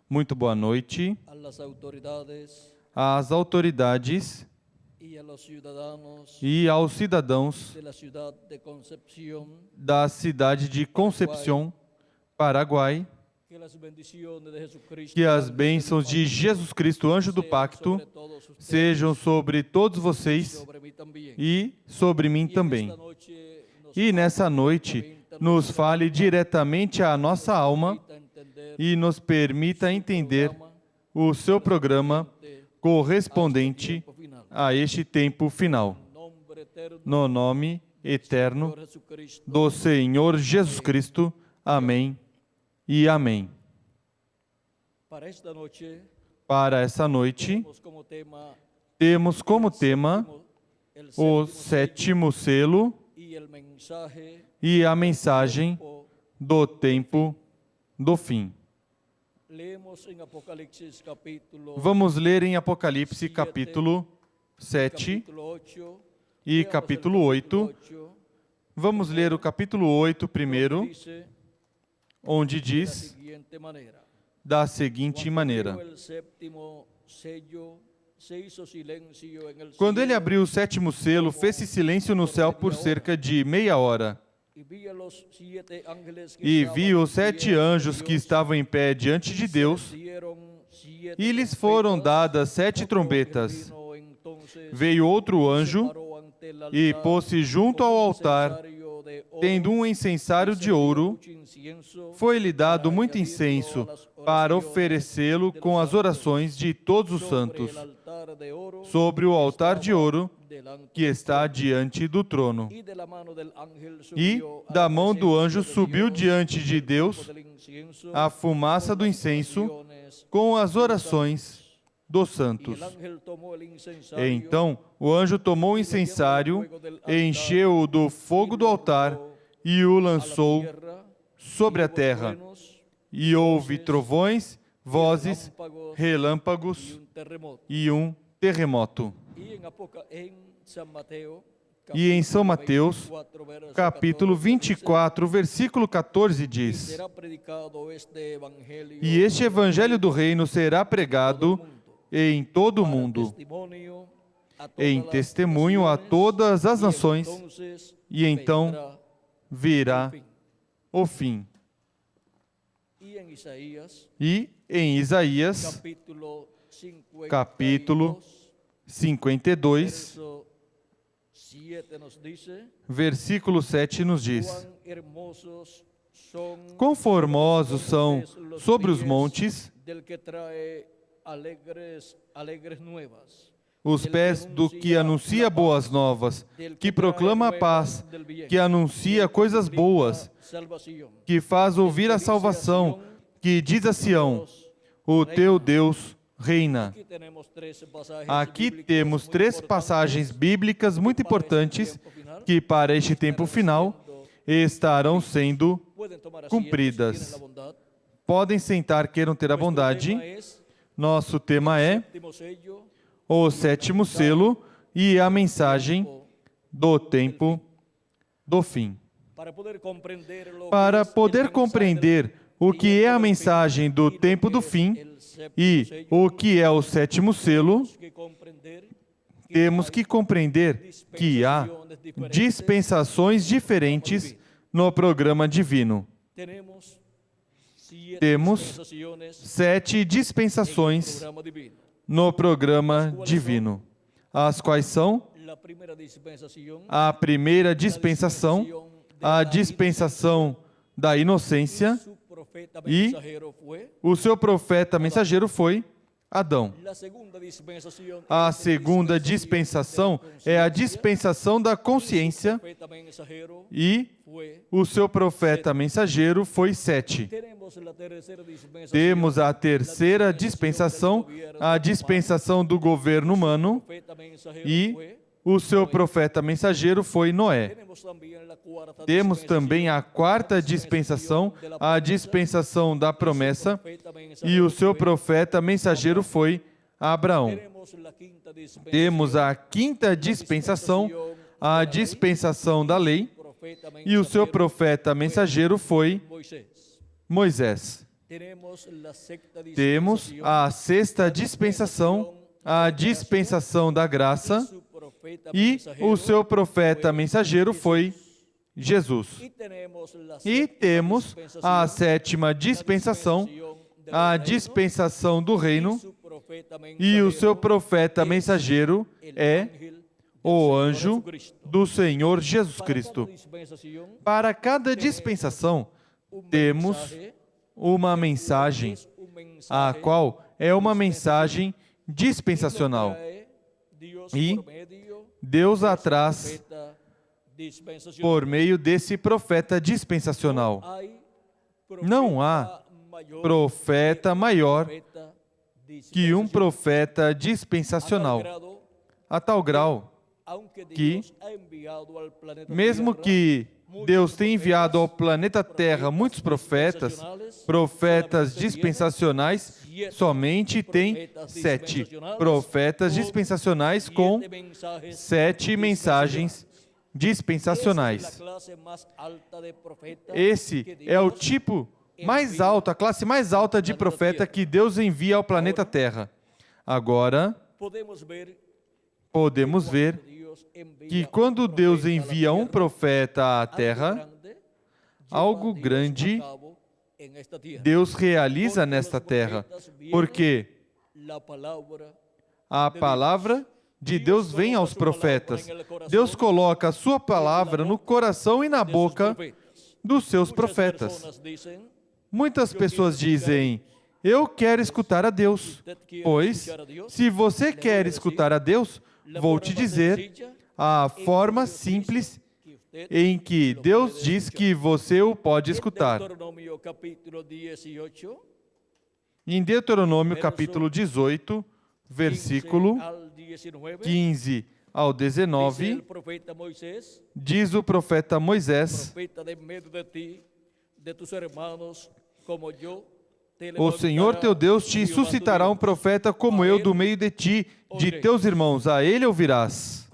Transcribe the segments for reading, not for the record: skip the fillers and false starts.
Muito boa noite às autoridades e aos cidadãos da cidade de Concepción, Paraguai. Que as bênçãos de Jesus Cristo, anjo do pacto, sejam sobre todos vocês e sobre mim também. E nessa noite, nos fale diretamente à nossa alma e nos permita entender o seu programa correspondente a este tempo final. No nome eterno do Senhor Jesus Cristo. Amém e amém. Para essa noite, temos como tema o sétimo selo e a mensagem do tempo do fim. Vamos ler em Apocalipse capítulo 7 e capítulo 8. Vamos ler o capítulo 8 primeiro, onde diz da seguinte maneira: quando ele abriu o sétimo selo, fez-se silêncio no céu por cerca de meia hora. E vi os 7 anjos que estavam em pé diante de Deus, e lhes foram dadas 7 trombetas. Veio outro anjo e pôs-se junto ao altar, tendo um incensário de ouro. Foi-lhe dado muito incenso para oferecê-lo com as orações de todos os santos sobre o altar de ouro que está diante do trono. E da mão do anjo subiu diante de Deus a fumaça do incenso com as orações dos santos. Então o anjo tomou o incensário, encheu-o do fogo do altar e o lançou sobre a terra. E houve trovões, vozes, relâmpagos e um terremoto. E em São Mateus, capítulo 24, versículo 14 diz: e este evangelho do reino será pregado em todo o mundo, em testemunho a todas as nações, e então virá o fim. E em Isaías, capítulo 52, versículo 7 nos diz: quão formosos são sobre os montes os pés do que anuncia boas novas, que proclama a paz, que anuncia coisas boas, que faz ouvir a salvação, que diz a Sião: o teu Deus reina. Aqui temos 3 passagens bíblicas muito importantes que para este tempo final estarão sendo cumpridas. Podem sentar, queiram ter a bondade. Nosso tema é o sétimo selo e a mensagem do tempo do fim. Para poder compreender o que é a mensagem do tempo do fim e o que é o sétimo selo, temos que compreender que há dispensações diferentes no programa divino. Temos 7 dispensações no programa divino, as quais são: a primeira dispensação, a dispensação da inocência, e o seu profeta mensageiro foi Adão. A segunda dispensação é a dispensação da consciência, e o seu profeta mensageiro foi Sete. Temos a terceira dispensação, a dispensação do governo humano, e o seu profeta mensageiro foi Noé. Temos também a quarta dispensação, a dispensação da promessa, e o seu profeta mensageiro foi Abraão. Temos a quinta dispensação, a dispensação da lei, e o seu profeta mensageiro foi Moisés. Temos a sexta dispensação, a dispensação da graça, e o seu profeta mensageiro foi Jesus. E temos a sétima dispensação, a dispensação do reino, e o seu profeta mensageiro é o anjo do Senhor Jesus Cristo. Para cada dispensação, temos uma mensagem, a qual é uma mensagem dispensacional. E Deus a traz por meio desse profeta dispensacional. Não há profeta maior que um profeta dispensacional, a tal grau que, mesmo que Deus tenha enviado ao planeta Terra muitos profetas, profetas dispensacionais, somente tem 7 profetas dispensacionais com 7 mensagens dispensacionais. Esse é o tipo mais alto, a classe mais alta de profeta que Deus envia ao planeta Terra. Agora, podemos ver que quando Deus envia um profeta à Terra, algo grande Deus realiza nesta terra, porque a palavra de Deus vem aos profetas. Deus coloca a sua palavra no coração e na boca dos seus profetas. Muitas pessoas dizem: eu quero escutar a Deus. Pois, se você quer escutar a Deus, vou te dizer a forma simples em que Deus diz que você o pode escutar. Em Deuteronômio capítulo 18, versículo 15 ao 19, diz o profeta Moisés: o Senhor teu Deus te suscitará um profeta como eu do meio de ti, de teus irmãos, a ele ouvirás.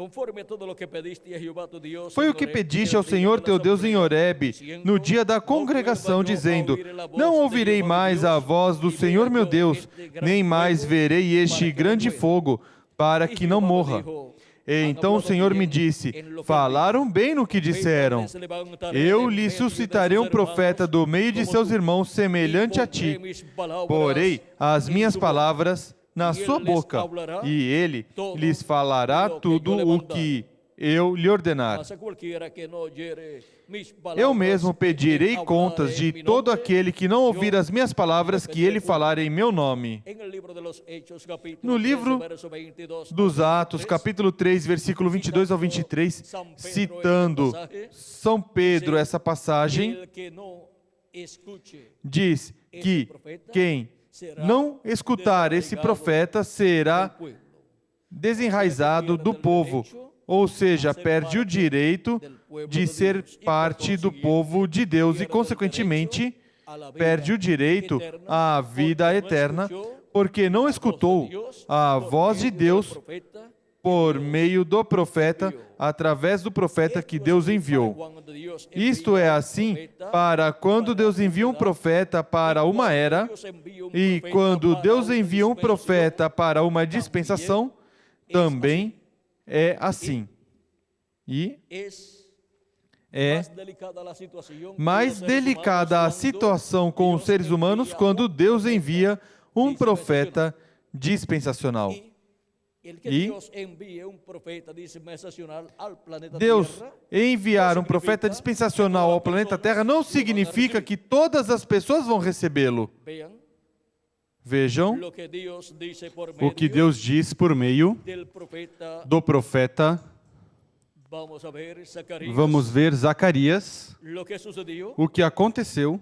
Foi o que pediste ao Senhor teu Deus em Horebe, no dia da congregação, dizendo: não ouvirei mais a voz do Senhor meu Deus, nem mais verei este grande fogo, para que não morra. E então o Senhor me disse: falaram bem no que disseram. Eu lhe suscitarei um profeta do meio de seus irmãos, semelhante a ti. Porei as minhas palavras na sua boca, e ele lhes falará tudo o que eu lhe ordenar. Eu mesmo pedirei contas de todo aquele que não ouvir as minhas palavras que ele falar em meu nome. No livro dos Atos, capítulo 3, versículo 22 ao 23, citando São Pedro essa passagem, diz que quem não escutar esse profeta será desenraizado do povo, ou seja, perde o direito de ser parte do povo de Deus e, consequentemente, perde o direito à vida eterna, porque não escutou a voz de Deus por meio do profeta, através do profeta que Deus enviou. Isto é assim para quando Deus envia um profeta para uma era, e quando Deus envia um profeta para uma dispensação, também é assim. E é mais delicada a situação com os seres humanos quando Deus envia um profeta dispensacional. E Deus enviar um profeta dispensacional ao planeta Terra não significa que todas as pessoas vão recebê-lo. Vejam o que Deus diz por meio do profeta. Vamos ver Zacarias, o que aconteceu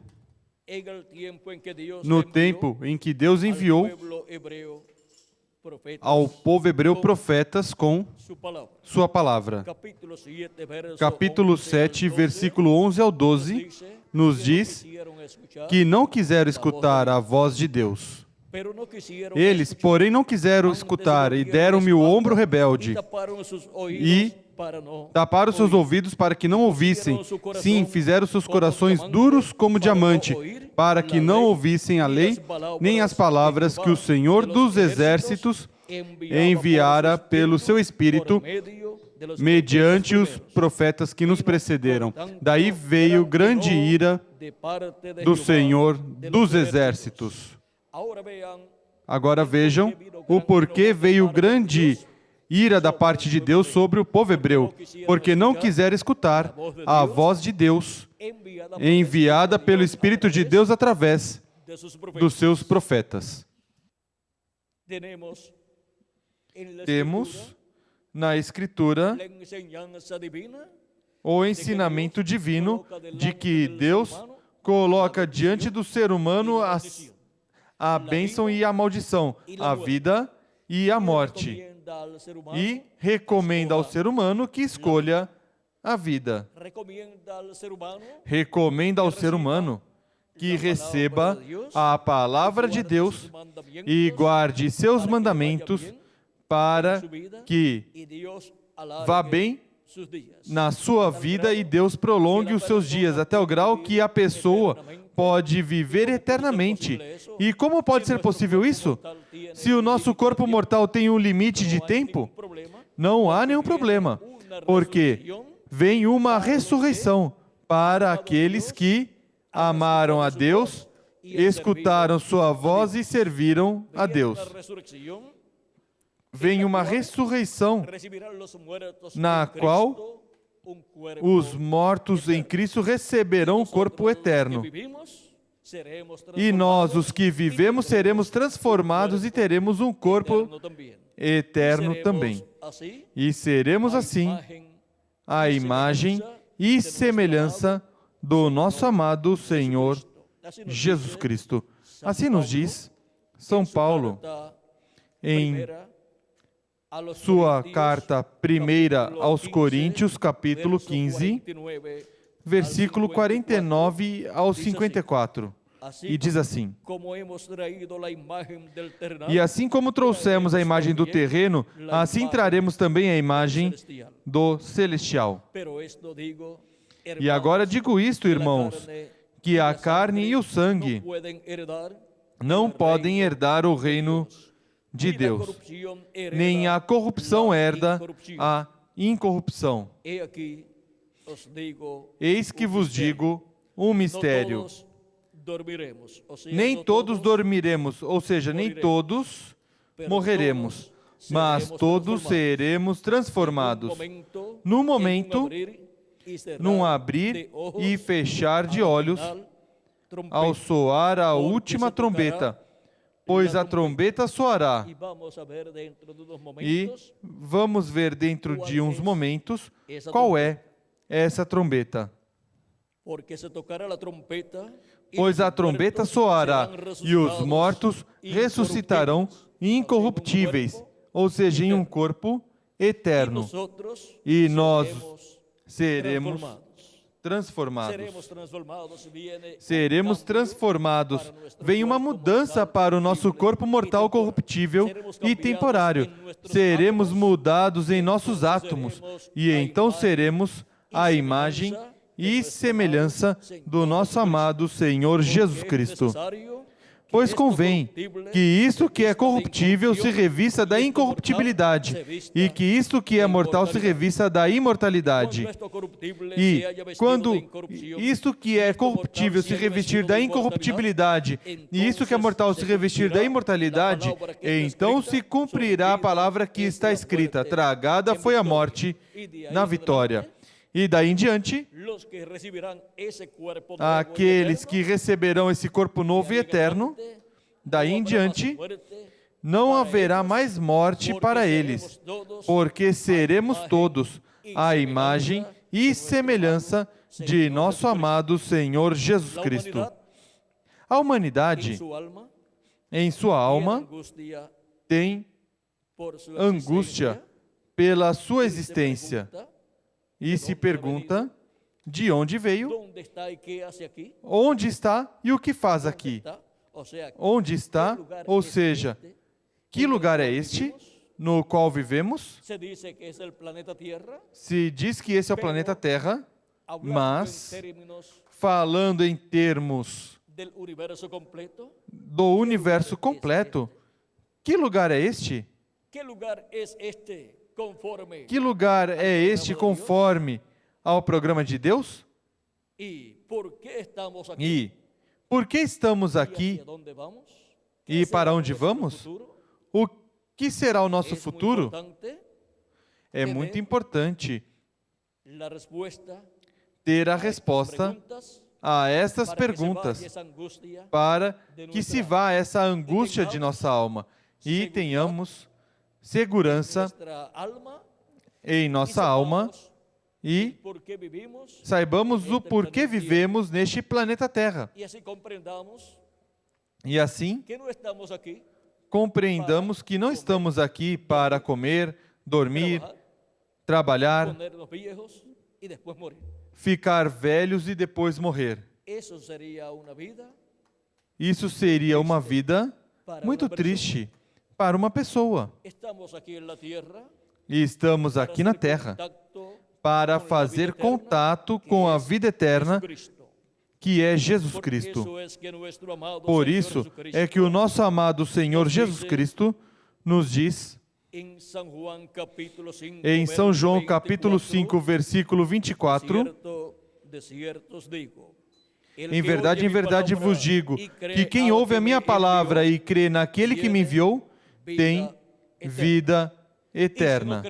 no tempo em que Deus enviou ao povo hebreu profetas com sua palavra. Capítulo 7, versículo 11 ao 12, nos diz que não quiseram escutar a voz de Deus. Eles, porém, não quiseram escutar e deram-me o ombro rebelde e taparam seus ouvidos para que não ouvissem. Sim, fizeram seus corações duros como diamante, para que não ouvissem a lei, nem as palavras que o Senhor dos Exércitos enviara pelo seu Espírito, mediante os profetas que nos precederam. Daí veio grande ira do Senhor dos Exércitos. Agora vejam o porquê veio grande ira da parte de Deus sobre o povo hebreu, porque não quiseram escutar a voz de Deus, enviada pelo Espírito de Deus através dos seus profetas. Temos na Escritura o ensinamento divino de que Deus coloca diante do ser humano a bênção e a maldição, a vida e a morte. E recomenda ao ser humano que escolha a vida. Recomenda ao ser humano que receba a palavra de Deus e guarde seus mandamentos para que vá bem na sua vida e Deus prolongue os seus dias até o grau que a pessoa pode viver eternamente. E como pode ser possível isso? Se o nosso corpo mortal tem um limite de tempo, não há nenhum problema, porque vem uma ressurreição para aqueles que amaram a Deus, escutaram sua voz e serviram a Deus. Vem uma ressurreição na qual os mortos em Cristo receberão um corpo eterno. E nós, os que vivemos, seremos transformados e teremos um corpo eterno também. E seremos assim a imagem e semelhança do nosso amado Senhor Jesus Cristo. Assim nos diz São Paulo em sua carta primeira aos Coríntios, capítulo 15, versículo 49 ao 54. E diz assim: E assim como trouxemos a imagem do terreno, assim traremos também a imagem do celestial. E agora digo isto, irmãos, que a carne e o sangue não podem herdar o reino de Deus, nem a corrupção herda a incorrupção. Eis que vos digo um mistério. Nem todos dormiremos, ou seja, nem todos morreremos, mas todos seremos transformados. No momento, num abrir e fechar de olhos, ao soar a última trombeta, pois a trombeta soará. E vamos ver dentro de uns momentos qual é essa trombeta. Pois a trombeta soará e os mortos ressuscitarão incorruptíveis, ou seja, em um corpo eterno. E nós seremos transformados. Seremos transformados. Vem uma mudança para o nosso corpo mortal corruptível e temporário. Seremos mudados em nossos átomos e então seremos a imagem e semelhança do nosso amado Senhor Jesus Cristo. Pois convém que isto que é corruptível se revista da incorruptibilidade, e que isto que é mortal se revista da imortalidade. E quando isto que é corruptível se revestir da incorruptibilidade, e isto que é mortal se revestir da imortalidade, então se cumprirá a palavra que está escrita: tragada foi a morte na vitória. E daí em diante, aqueles que receberão esse corpo novo e eterno, daí em diante, não haverá mais morte para eles, porque seremos todos a imagem e semelhança de nosso amado Senhor Jesus Cristo. A humanidade, em sua alma, tem angústia pela sua existência. E se pergunta de onde veio, onde está e o que faz aqui. Onde está, ou seja, que lugar é este no qual vivemos? Se diz que esse é o planeta Terra, mas, falando em termos do universo completo. Que lugar é este? Que lugar é este conforme ao programa de Deus? E por que estamos aqui? E para onde vamos? O que será o nosso futuro? É muito importante ter a resposta a estas perguntas para que se vá essa angústia de nossa alma e tenhamos segurança em nossa alma e saibamos o porquê vivemos neste planeta Terra. E assim, compreendamos que não estamos aqui para comer, dormir, trabalhar, ficar velhos e depois morrer. Isso seria uma vida muito triste para uma pessoa. E estamos aqui na Terra para fazer contato com a vida eterna, que é Jesus Cristo. Por isso é que o nosso amado Senhor Jesus Cristo nos diz, em São João capítulo 5, versículo 24, em verdade vos digo, que quem ouve a minha palavra e crê naquele que me enviou, tem vida eterna.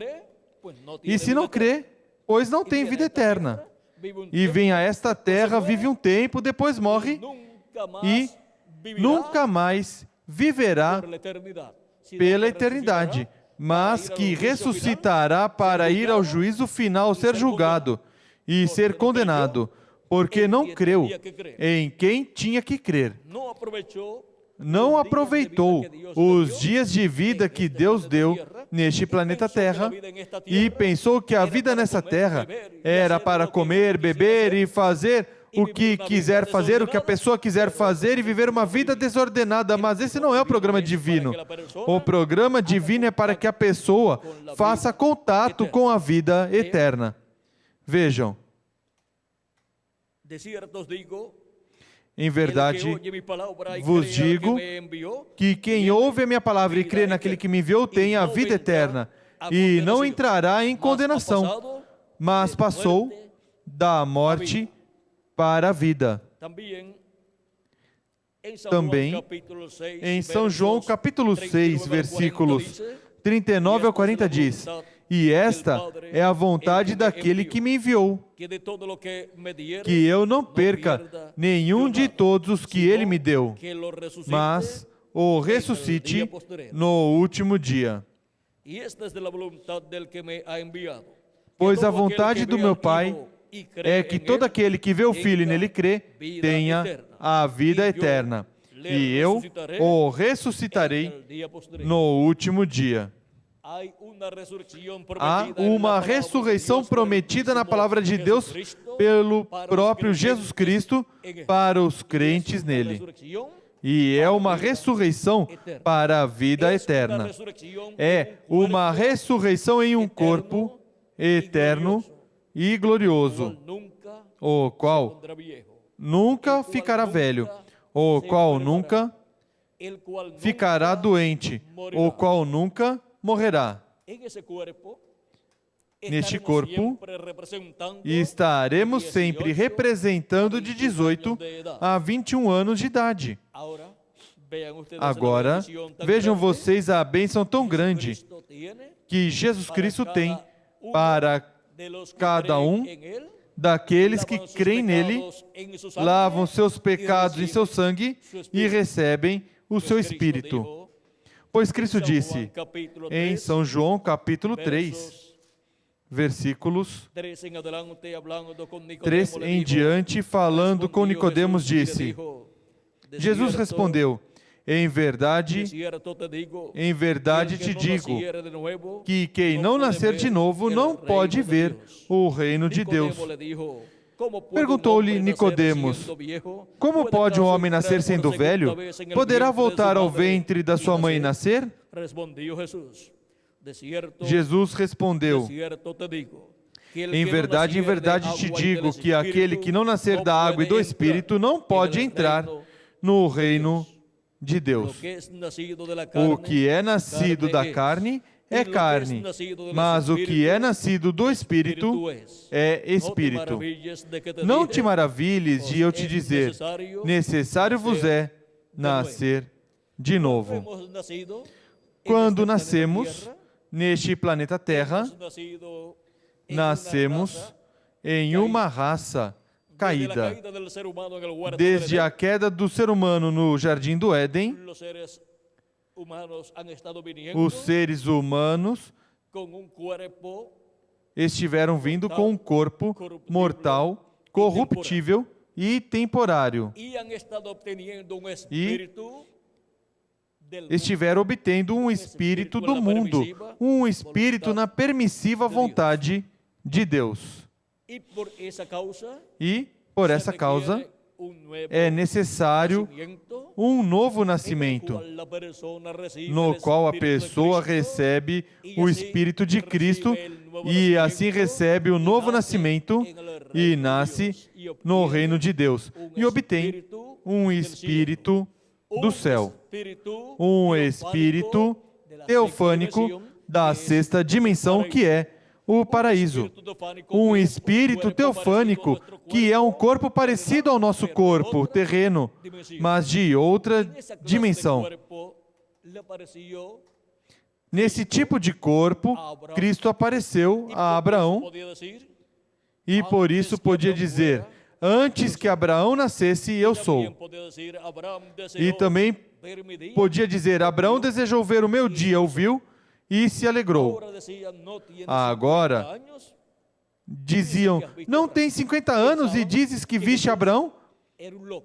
E se não crê, pois não tem vida eterna. E vem a esta terra, vive um tempo, depois morre e nunca mais viverá pela eternidade, mas que ressuscitará para ir ao juízo final, ser julgado e ser condenado, porque não creu em quem tinha que crer. Não aproveitou os dias de vida que Deus deu neste planeta Terra e pensou que a vida nessa terra era para comer, beber e fazer o que quiser fazer, o que a pessoa quiser fazer e viver uma vida desordenada, mas esse não é o programa divino. O programa divino é para que a pessoa faça contato com a vida eterna. Vejam. Em verdade, vos digo que quem ouve a minha palavra e crê naquele que me enviou tem a vida eterna e não entrará em condenação, mas passou da morte para a vida. Também, em São João capítulo 6, versículos 39 ao 40 diz, e esta é a vontade daquele que me enviou, que eu não perca nenhum de todos os que ele me deu, mas o ressuscite no último dia. Pois a vontade do meu Pai é que todo aquele que vê o Filho e nele crê, tenha a vida eterna, e eu o ressuscitarei no último dia. Há uma ressurreição prometida na palavra de Deus pelo próprio Jesus Cristo para os crentes nele. E é uma ressurreição para a vida eterna. É uma ressurreição em um corpo eterno e glorioso, o qual nunca ficará velho, o qual nunca ficará doente, o qual nunca morrerá. Neste corpo, estaremos sempre representando de 18 a 21 anos de idade. Agora, vejam vocês a bênção tão grande que Jesus Cristo tem para cada um daqueles que creem nele, lavam seus pecados em seu sangue e recebem o seu Espírito. Pois Cristo disse, em São João capítulo 3, versículos 3 em diante, falando com Nicodemos, disse, Jesus respondeu, em verdade te digo, que quem não nascer de novo não pode ver o reino de Deus. Perguntou-lhe Nicodemos, como pode um homem nascer sendo velho? Poderá voltar ao ventre da sua mãe e nascer? Jesus respondeu, em verdade te digo que aquele que não nascer da água e do Espírito não pode entrar no reino de Deus. O que é nascido da carne é carne, mas o que é nascido do Espírito é Espírito. Não te maravilhes de eu te dizer, necessário vos é nascer de novo. Quando nascemos neste planeta Terra, nascemos em uma raça caída. Desde a queda do ser humano no Jardim do Éden, os seres humanos estiveram vindo com um corpo mortal, corruptível e temporário. E estiveram obtendo um espírito do mundo, um espírito na permissiva vontade de Deus. E, por essa causa, é necessário um novo nascimento, no qual a pessoa recebe o Espírito de Cristo e assim recebe o novo nascimento e nasce no reino de Deus e obtém um Espírito do céu, um Espírito teofânico da sexta dimensão, que é o paraíso. Um espírito teofânico que é um corpo parecido ao nosso corpo terreno, mas de outra dimensão. Nesse tipo de corpo, Cristo apareceu a Abraão e por isso podia dizer, antes que Abraão nascesse, eu sou. E também podia dizer, Abraão desejou ver o meu dia, o viu e se alegrou. Agora, diziam, não tem 50 anos e dizes que viste Abraão?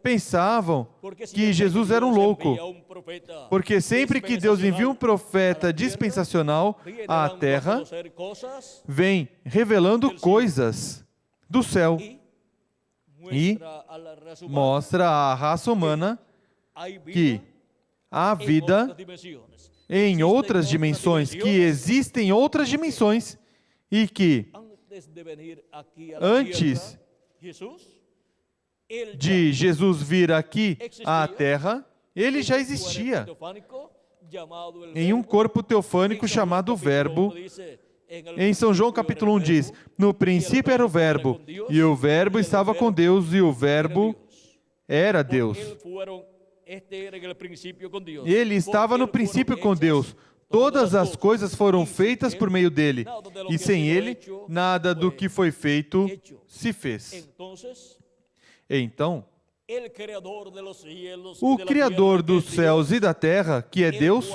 Pensavam que Jesus era um louco, porque sempre que Deus envia um profeta dispensacional à terra, vem revelando coisas do céu e mostra à raça humana que há vida em outras dimensões, que existem outras dimensões e que antes de Jesus vir aqui à Terra, ele já existia em um corpo teofânico chamado Verbo. Em São João capítulo 1 diz, no princípio era o Verbo, e o Verbo estava com Deus, e o Verbo era Deus. Ele estava no princípio com Deus. Todas as coisas foram feitas por meio dele. E sem ele, nada do que foi feito se fez. Então, o Criador dos céus e da terra, que é Deus,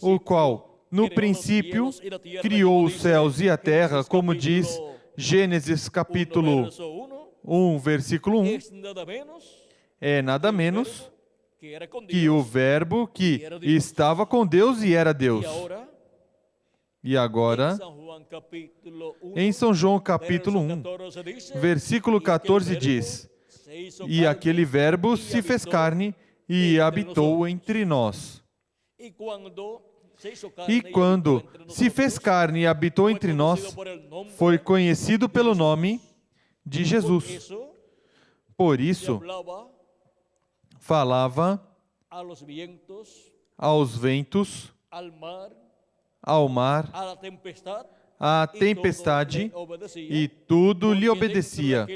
o qual, no princípio, criou os céus e a terra, como diz Gênesis capítulo 1, versículo 1, é nada menos que o Verbo que estava com Deus e era Deus. E agora, em São João capítulo 1, versículo 14 diz, e aquele Verbo se fez carne e habitou entre nós. E quando se fez carne e habitou entre nós, foi conhecido pelo nome de Jesus. Por isso, falava aos ventos, ao mar, à tempestade, e tudo lhe obedecia,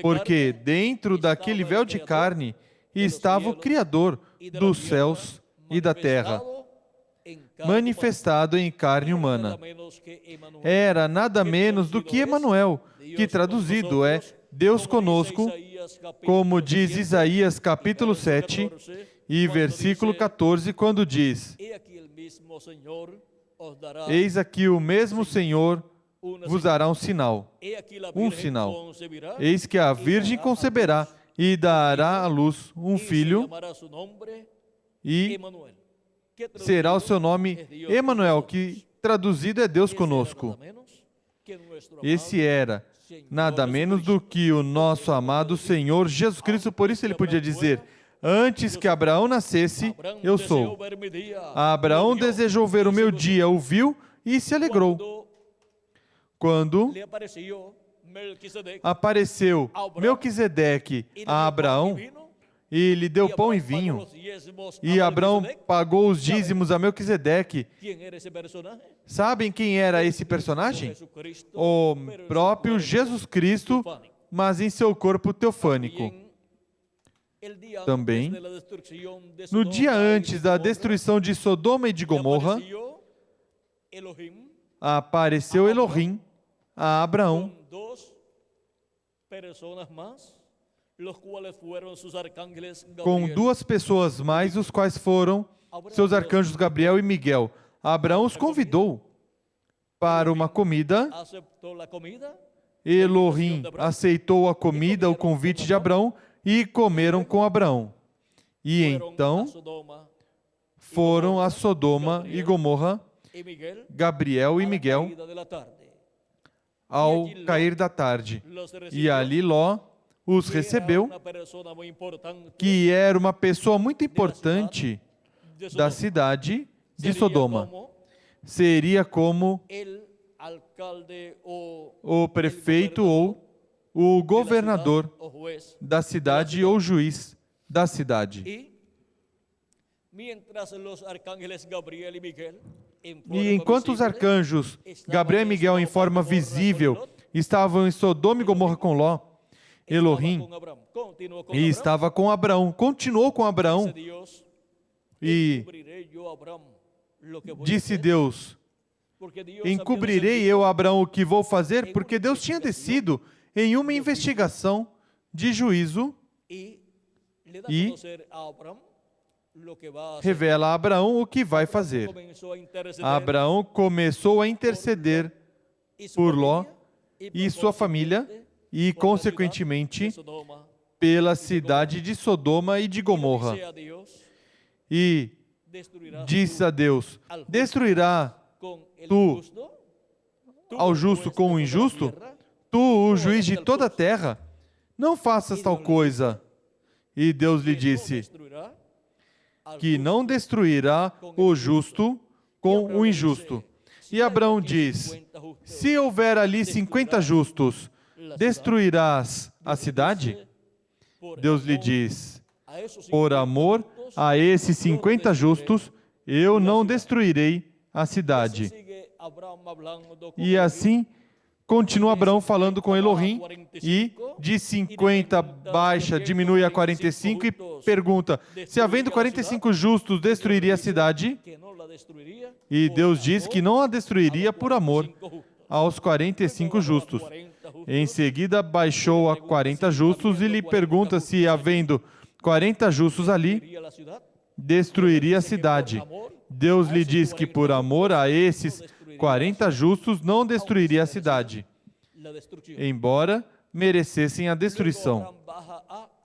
porque dentro daquele véu de carne estava o Criador dos céus e da terra, manifestado em carne humana. Era nada menos do que Emanuel, que traduzido é Deus conosco, como diz Isaías capítulo 7 e versículo 14, quando diz, eis aqui o mesmo Senhor vos dará um sinal. Eis que a Virgem conceberá e dará à luz um filho e será o seu nome Emanuel, que traduzido é Deus conosco. Esse era nada menos do que o nosso amado Senhor Jesus Cristo. Por isso ele podia dizer, antes que Abraão nascesse, eu sou. Abraão desejou ver o meu dia, o viu e se alegrou. Quando apareceu Melquisedeque a Abraão, e lhe deu pão e vinho. E Abraão pagou os dízimos a Melquisedeque. Sabem quem era esse personagem? O próprio Jesus Cristo, mas em seu corpo teofânico. Também, no dia antes da destruição de Sodoma e de Gomorra, apareceu Elohim a Abraão com duas pessoas mais, os quais foram seus arcanjos Gabriel e Miguel. Abraão os convidou para uma comida. Elohim aceitou a comida, o convite de Abraão, e comeram com Abraão. E então foram a Sodoma e Gomorra, Gabriel e Miguel, ao cair da tarde. E ali Ló os recebeu, que era uma pessoa muito importante da cidade de Sodoma. Seria como o prefeito ou o governador da cidade ou juiz da cidade. E enquanto os arcanjos Gabriel e Miguel, em forma visível, estavam em Sodoma e Gomorra com Ló, Elohim estava com Abraão, continuou com Abraão, e disse Deus: encobrirei eu a Abraão o que vou fazer, porque Deus tinha descido em uma investigação de juízo e revela a Abraão o que vai fazer. Abraão começou a interceder por Ló e sua família e, consequentemente, pela cidade de Sodoma e de Gomorra. E disse a Deus: destruirá tu ao justo com o injusto? Tu, o juiz de toda a terra, não faças tal coisa. E Deus lhe disse que não destruirá o justo com o injusto. E Abraão diz: se houver ali 50 justos, destruirás a cidade? Deus lhe diz: por amor a esses 50 justos, eu não destruirei a cidade. E assim, continua Abraão falando com Elohim, e de 50 baixa, diminui a 45 e pergunta: se havendo 45 justos, destruiria a cidade? E Deus diz que não a destruiria por amor aos 45 justos. Em seguida, baixou a 40 justos e lhe pergunta se, havendo 40 justos ali, destruiria a cidade. Deus lhe diz que por amor a esses 40 justos não destruiria a cidade, embora merecessem a destruição.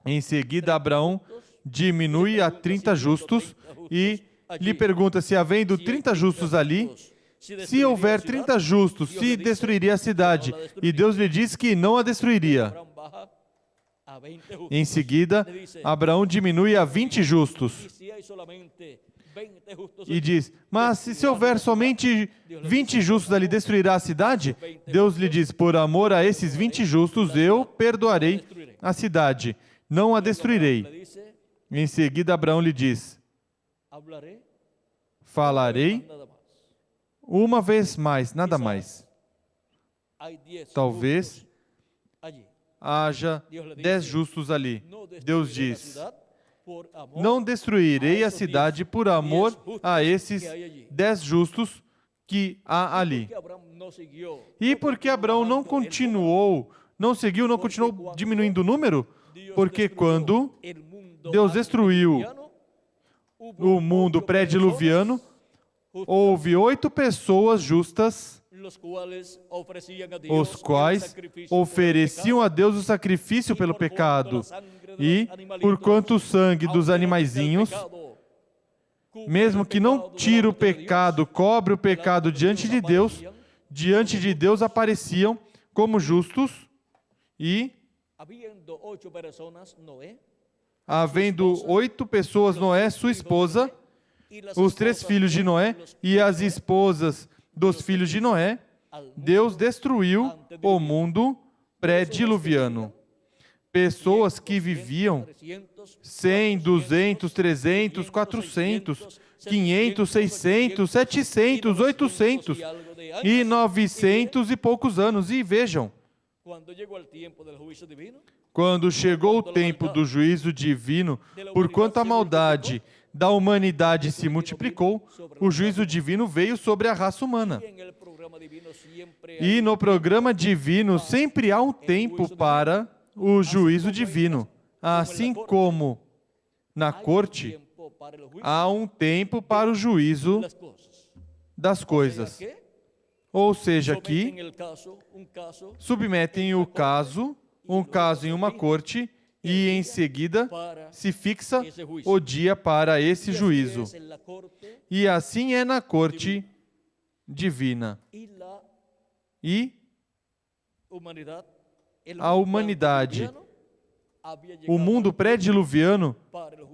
Em seguida, Abraão diminui a 30 justos e lhe pergunta se, havendo 30 justos ali, se houver 30 justos, se destruiria a cidade. E Deus lhe diz que não a destruiria. Em seguida, Abraão diminui a 20 justos e diz: mas se houver somente 20 justos ali, destruirá a cidade? Deus lhe diz: por amor a esses 20 justos, eu perdoarei a cidade, não a destruirei. Em seguida, Abraão lhe diz: falarei uma vez mais, nada mais. Talvez haja 10 justos ali. Deus diz: não destruirei a cidade por amor a esses 10 justos que há ali. E porque Abraão não continuou diminuindo o número? Porque quando Deus destruiu o mundo pré-diluviano, houve 8 pessoas justas, os quais ofereciam a Deus o sacrifício pelo pecado. E, porquanto o sangue dos animaizinhos, mesmo que não tire o pecado, cobre o pecado diante de Deus apareciam como justos. E, havendo 8 pessoas, Noé, sua esposa, os 3 filhos de Noé e as esposas dos filhos de Noé, Deus destruiu o mundo pré-diluviano pessoas que viviam 100, 200, 300, 400, 500, 600, 700, 800 e 900 e poucos anos. E vejam, quando chegou o tempo do juízo divino, porquanto a maldade da humanidade se multiplicou, o juízo divino veio sobre a raça humana. E no programa divino sempre há um tempo para o juízo divino, assim como na corte há um tempo para o juízo das coisas. Ou seja, aqui submetem um caso em uma corte e em seguida se fixa o dia para esse juízo. E assim é na corte divina. E a humanidade, o mundo pré-diluviano,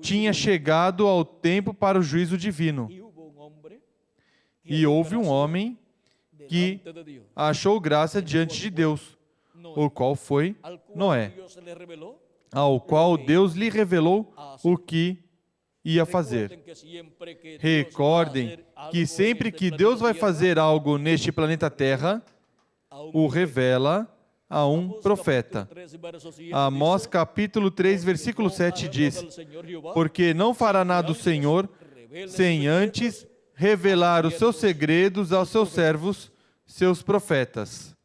tinha chegado ao tempo para o juízo divino. E houve um homem que achou graça diante de Deus, o qual foi Noé, ao qual Deus lhe revelou o que ia fazer. Recordem que sempre que Deus vai fazer algo neste planeta Terra, o revela a um profeta. Amós capítulo 3, versículo 7 diz: porque não fará nada o Senhor sem antes revelar os seus segredos aos seus servos, seus profetas.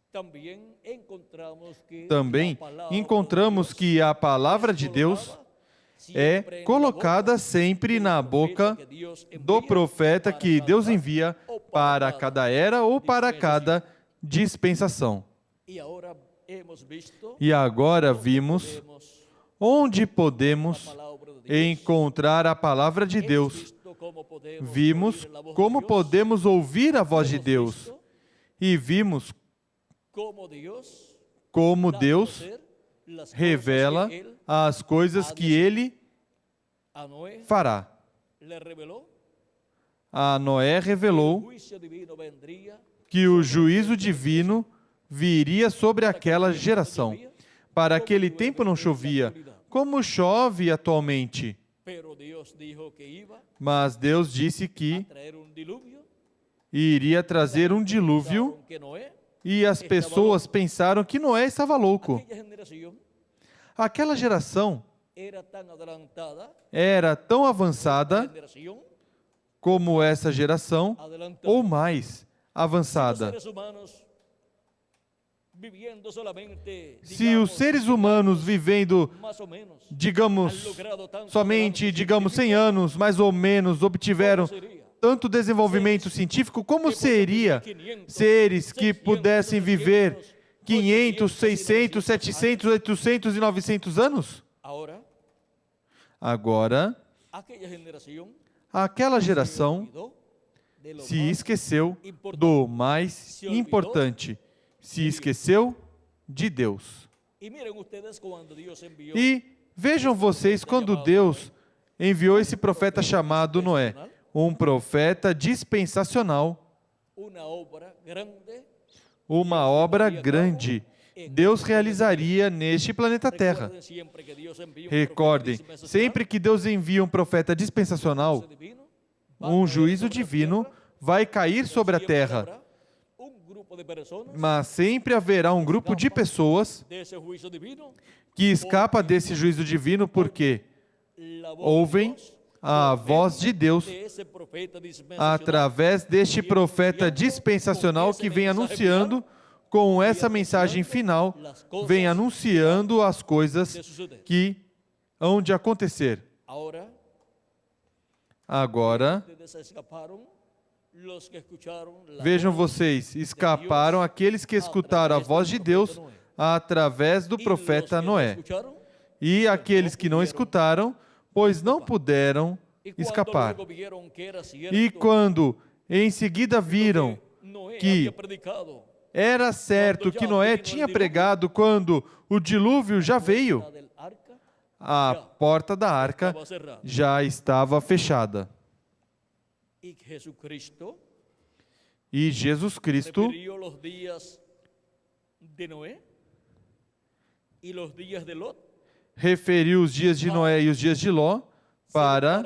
Também encontramos que a palavra de Deus é colocada sempre na boca do profeta que Deus envia para cada era ou para cada dispensação. E agora vimos onde podemos encontrar a palavra de Deus. Vimos como podemos ouvir a voz de Deus. E vimos como Deus revela as coisas que Ele fará. A Noé revelou que o juízo divino viria sobre aquela geração. Para aquele tempo não chovia, como chove atualmente. Mas Deus disse que iria trazer um dilúvio e as pessoas pensaram que Noé estava louco. Aquela geração era tão avançada como essa geração, ou mais avançada. Se os seres humanos vivendo, somente 100 anos, mais ou menos, obtiveram tanto desenvolvimento científico, como seria seres que pudessem viver 500, 600, 700, 800 e 900 anos? Agora, aquela geração se esqueceu do mais importante, se esqueceu de Deus. E vejam vocês quando Deus enviou esse profeta chamado Noé, um profeta dispensacional, uma obra grande Deus realizaria neste planeta Terra. Recordem, sempre que Deus envia um profeta dispensacional, um juízo divino vai cair sobre a Terra. Mas sempre haverá um grupo de pessoas que escapa desse juízo divino porque ouvem a voz de Deus através deste profeta dispensacional que vem anunciando, com essa mensagem final, vem anunciando as coisas que hão de acontecer. Agora, vejam vocês, escaparam aqueles que escutaram a voz de Deus através do profeta Noé. E aqueles que não escutaram, pois não puderam escapar. E quando em seguida viram que era certo que Noé tinha pregado quando o dilúvio já veio, a porta da arca já estava fechada. E Jesus Cristo referiu os dias de Noé e os dias de Ló para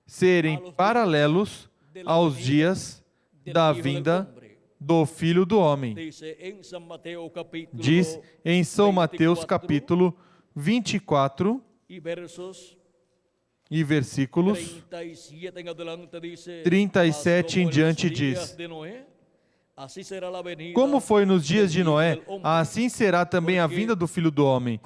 serem paralelos aos dias da vinda do Filho do Homem. Diz em São Mateus capítulo 24 e versículos 37 em diante diz: como foi nos dias de Noé, assim será também a vinda do Filho do Homem.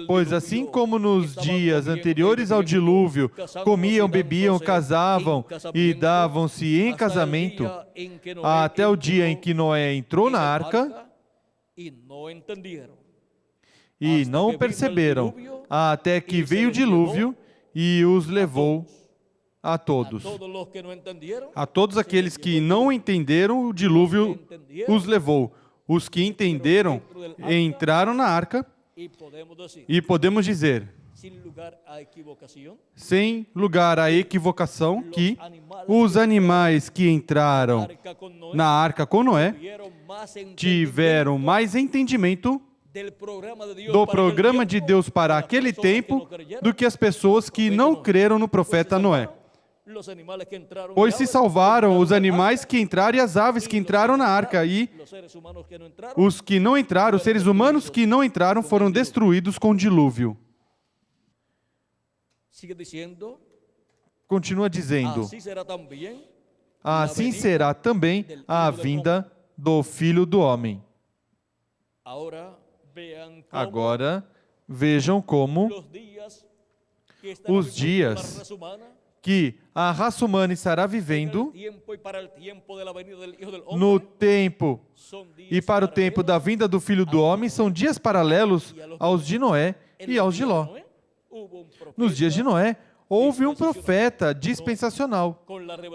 Pois assim como nos dias anteriores ao dilúvio, comiam, bebiam, casavam e davam-se em casamento, até o dia em que Noé entrou na arca, e não o perceberam, até que veio o dilúvio e os levou a todos. A todos aqueles que não entenderam, o dilúvio os levou. Os que entenderam, entraram na arca, e podemos dizer, sem lugar à equivocação, que os animais que entraram na arca com Noé tiveram mais entendimento do programa de Deus para aquele tempo do que as pessoas que não creram no profeta Noé. Pois se salvaram os animais que entraram e as aves que entraram na arca, e os que não entraram, os seres humanos que não entraram, foram destruídos com o dilúvio. Continua dizendo, assim será também a vinda do Filho do Homem. Agora, vejam como os dias que a raça humana estará vivendo no tempo e para o tempo da vinda do Filho do Homem são dias paralelos aos de Noé e aos de Ló. Nos dias de Noé, houve um profeta dispensacional,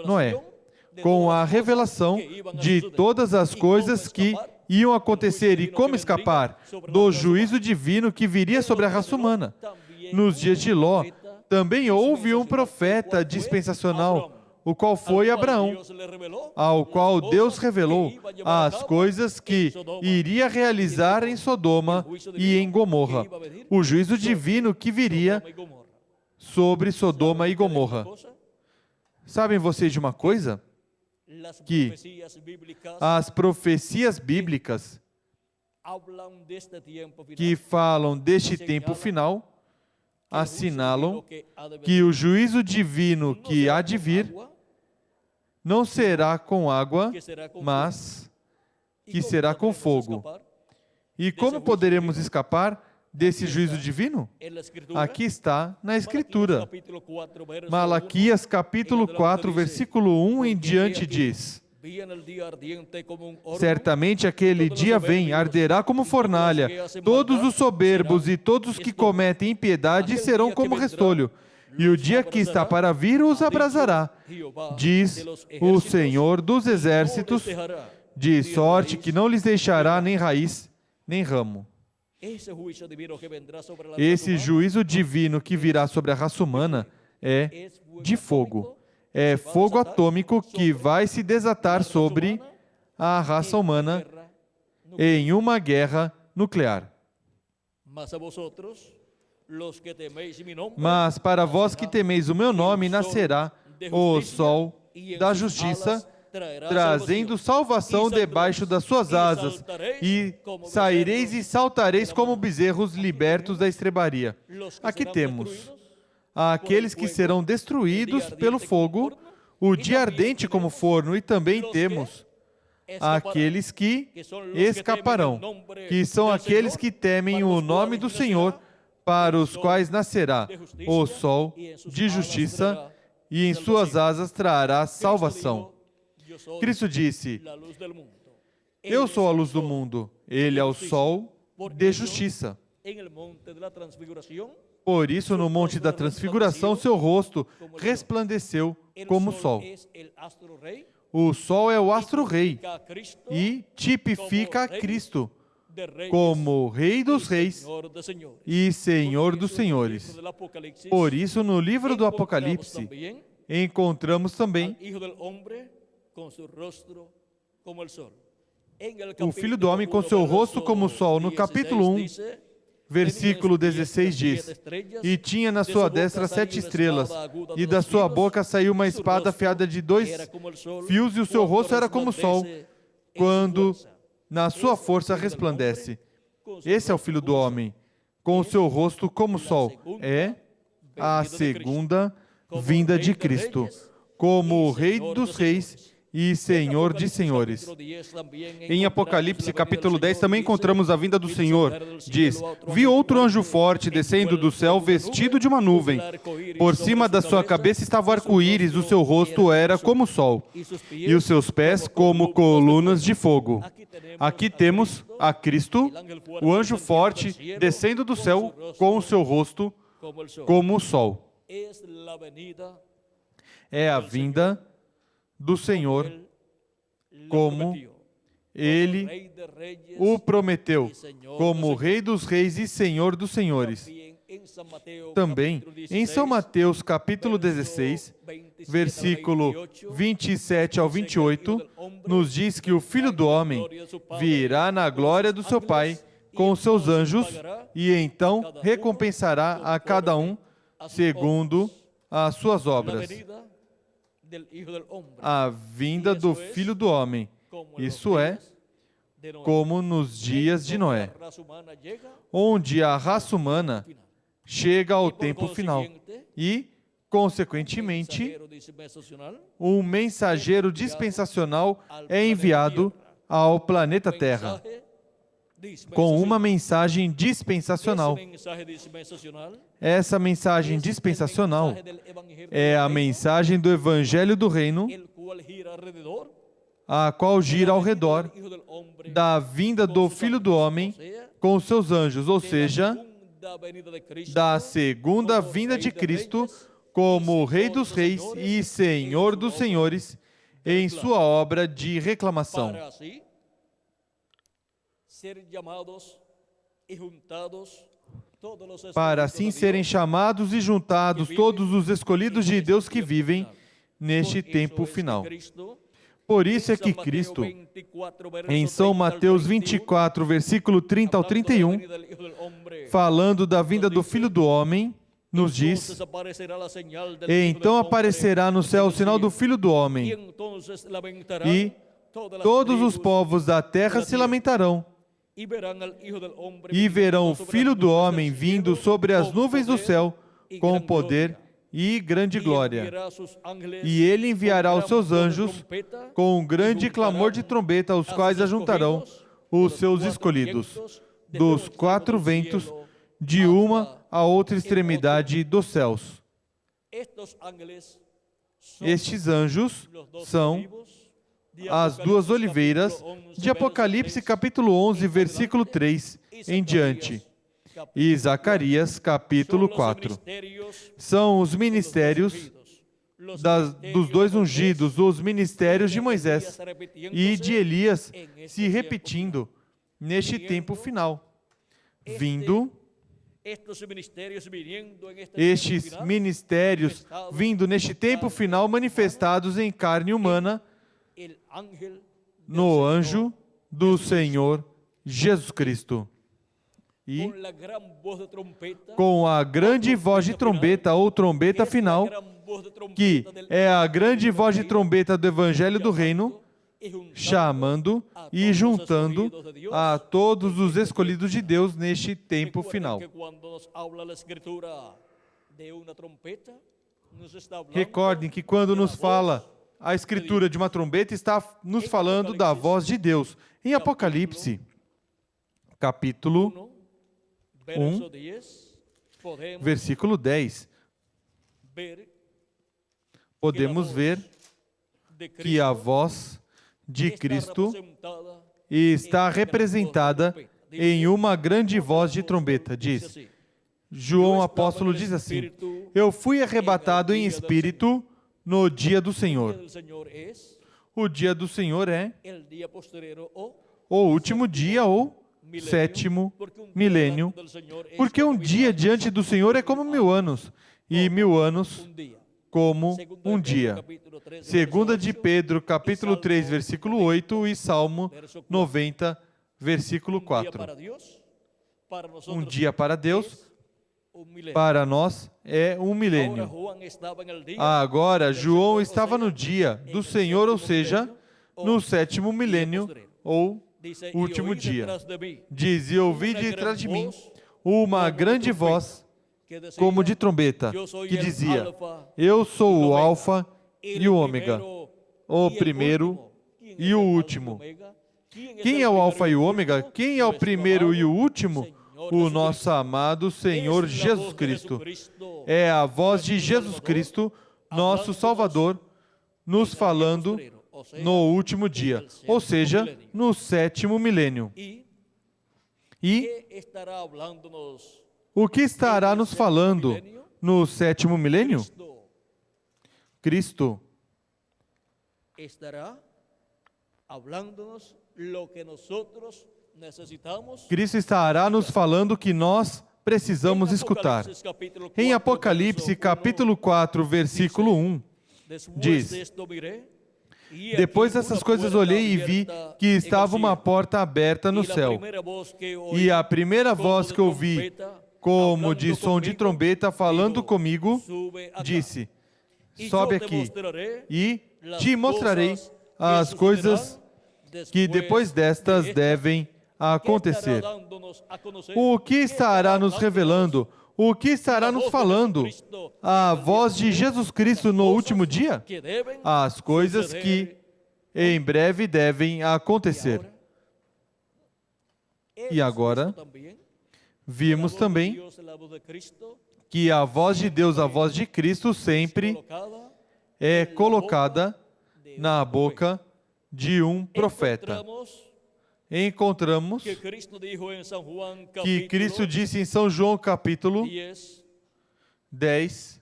Noé, com a revelação de todas as coisas que iam acontecer e como escapar do juízo divino que viria sobre a raça humana. Nos dias de Ló, também houve um profeta dispensacional, o qual foi Abraão, ao qual Deus revelou as coisas que iria realizar em Sodoma e em Gomorra, o juízo divino que viria sobre Sodoma e Gomorra. Sabem vocês de uma coisa? Que as profecias bíblicas que falam deste tempo final assinalam que o juízo divino que há de vir não será com água, mas que será com fogo. E como poderemos escapar desse juízo divino? Aqui está na Escritura. Malaquias capítulo 4, versículo 1 em diante diz: certamente aquele dia vem, arderá como fornalha, todos os soberbos e todos os que cometem impiedade serão como restolho, e o dia que está para vir os abrasará, diz o Senhor dos Exércitos, de sorte que não lhes deixará nem raiz, nem ramo. Esse juízo divino que virá sobre a raça humana é de fogo. É fogo atômico que vai se desatar sobre a raça humana em uma guerra nuclear. Mas para vós que temeis o meu nome, nascerá o sol da justiça, trazendo salvação debaixo das suas asas, e saireis e saltareis como bezerros libertos da estrebaria. Aqui temos aqueles que serão destruídos pelo fogo, o dia ardente como forno, e também temos aqueles que escaparão, que são aqueles que temem o nome do Senhor, para os quais nascerá o sol de justiça, e em suas asas trará salvação. Cristo disse: eu sou a luz do mundo, ele é o sol de justiça. Por isso, no Monte da Transfiguração, seu rosto resplandeceu como o sol. O sol é o astro-rei e tipifica a Cristo como Rei dos Reis e Senhor dos Senhores. Por isso, no livro do Apocalipse, encontramos também o Filho do Homem com seu rosto como o sol. No capítulo 1, Versículo 16 diz: E tinha na sua destra 7 estrelas, e da sua boca saiu uma espada afiada de 2 fios, e o seu rosto era como o sol, quando na sua força resplandece. Esse é o Filho do Homem, com o seu rosto como o sol. É a segunda vinda de Cristo, como o Rei dos Reis e Senhor de Senhores. Em Apocalipse, capítulo 10, também encontramos a vinda do Senhor. Diz: Vi outro anjo forte descendo do céu, vestido de uma nuvem. Por cima da sua cabeça estava o arco-íris, o seu rosto era como o sol, e os seus pés como colunas de fogo. Aqui temos a Cristo, o anjo forte, descendo do céu com o seu rosto como o sol. É a vinda do Senhor, como Ele o prometeu, como Rei dos Reis e Senhor dos Senhores. Também, em São Mateus, capítulo 16, versículo 27 ao 28, nos diz que o Filho do Homem virá na glória do seu Pai com os seus anjos, e então recompensará a cada um segundo as suas obras. A vinda do Filho do Homem, isso é, como nos dias de Noé, onde a raça humana chega ao tempo final e, consequentemente, um mensageiro dispensacional é enviado ao planeta Terra com uma mensagem dispensacional. Essa mensagem dispensacional é a mensagem do Evangelho do Reino, a qual gira ao redor da vinda do Filho do Homem com os seus anjos, ou seja, da segunda vinda de Cristo como Rei dos Reis e Senhor dos Senhores em sua obra de reclamação. Para assim serem chamados e juntados todos os escolhidos de Deus que vivem neste tempo final. Por isso é que Cristo, em São Mateus 24, versículo 30 ao 31, falando da vinda do Filho do Homem, nos diz: Então aparecerá no céu o sinal do Filho do Homem, e todos os povos da terra se lamentarão, e verão o Filho do Homem vindo sobre as nuvens do céu com poder e grande glória. E ele enviará os seus anjos com um grande clamor de trombeta, os quais ajuntarão os seus escolhidos dos 4 ventos, de uma a outra extremidade dos céus. Estes anjos são as 2 oliveiras de Apocalipse capítulo 11, versículo 3 em diante, e Zacarias capítulo 4. São os ministérios dos 2 ungidos, os ministérios de Moisés e de Elias se repetindo neste tempo final, estes ministérios vindo neste tempo final manifestados em carne humana no anjo do Senhor Jesus Cristo. E com a grande voz de trombeta, ou trombeta final, que é a grande voz de trombeta do Evangelho do Reino, chamando e juntando a todos os escolhidos de Deus neste tempo final. Recordem que quando nos fala a Escritura de uma trombeta, está nos falando da voz de Deus. Em Apocalipse, capítulo 1, versículo 10, podemos ver que a voz de Cristo está representada em uma grande voz de trombeta. Diz, João apóstolo diz assim: Eu fui arrebatado em espírito no dia do Senhor. O dia do Senhor é o último dia ou 7º milênio, porque um dia diante do Senhor é como 1000 anos, e 1000 anos como um dia. Segunda de Pedro, capítulo 3, versículo 8, e Salmo 90, versículo 4. Um dia para Deus, para nós, é um milênio. Agora, João estava no dia do Senhor, ou seja, no 7º milênio, ou último dia. Diz, e ouvi de trás de mim uma grande voz, como de trombeta, que dizia, eu sou o Alfa e o Ômega, o primeiro e o último. Quem é o Alfa e o Ômega? Quem é o primeiro e o último? O nosso amado Senhor Jesus Cristo. É a voz de Jesus Cristo, nosso Salvador, nos falando no último dia, ou seja, no 7º milênio. E o que estará nos falando no 7º milênio? Cristo estará hablándonos lo que nosotros necesitamos. Cristo estará nos falando o que nós precisamos escutar. Em Apocalipse, capítulo 4, versículo 1, diz, depois dessas coisas olhei e vi que estava uma porta aberta no céu. E a primeira voz que ouvi, como de som de trombeta, falando comigo, disse, sobe aqui e te mostrarei as coisas que depois destas devem acontecer. O que estará nos revelando? O que estará nos falando? A voz de Jesus Cristo no último dia? As coisas que em breve devem acontecer. E agora, vimos também que a voz de Deus, a voz de Cristo, sempre é colocada na boca de um profeta. Encontramos que Cristo disse em São João capítulo 10,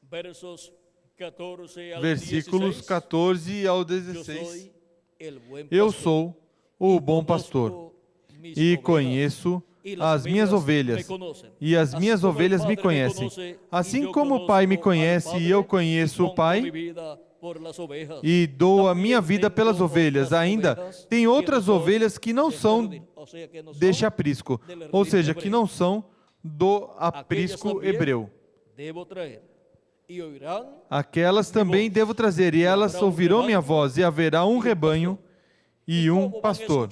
versículos 14 ao 16, eu sou o bom pastor e conheço as minhas ovelhas, e as minhas ovelhas me conhecem. Assim como o Pai me conhece e eu conheço o Pai, e dou a minha vida pelas ovelhas. Ainda tem outras ovelhas que não são deste aprisco, ou seja, que não são do aprisco hebreu. Aquelas também devo trazer, e elas ouvirão minha voz, e haverá um rebanho e um pastor.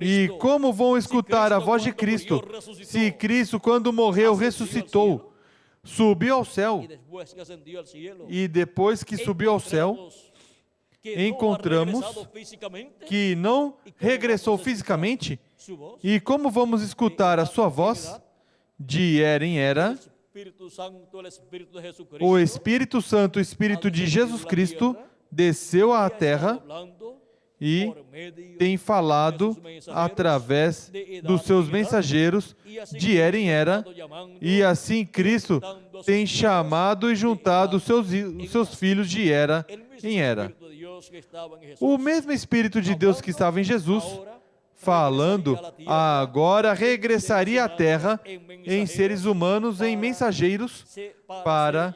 E como vão escutar a voz de Cristo, se Cristo, quando morreu, ressuscitou, subiu ao céu, e depois que subiu ao céu, encontramos que não regressou fisicamente. E como vamos escutar a sua voz? De era em era, o Espírito Santo, o Espírito de Jesus Cristo, desceu à terra e tem falado através dos seus mensageiros de era em era, e assim Cristo tem chamado e juntado os seus filhos de era em era. O mesmo Espírito de Deus que estava em Jesus, falando, agora regressaria à terra em seres humanos, em mensageiros, para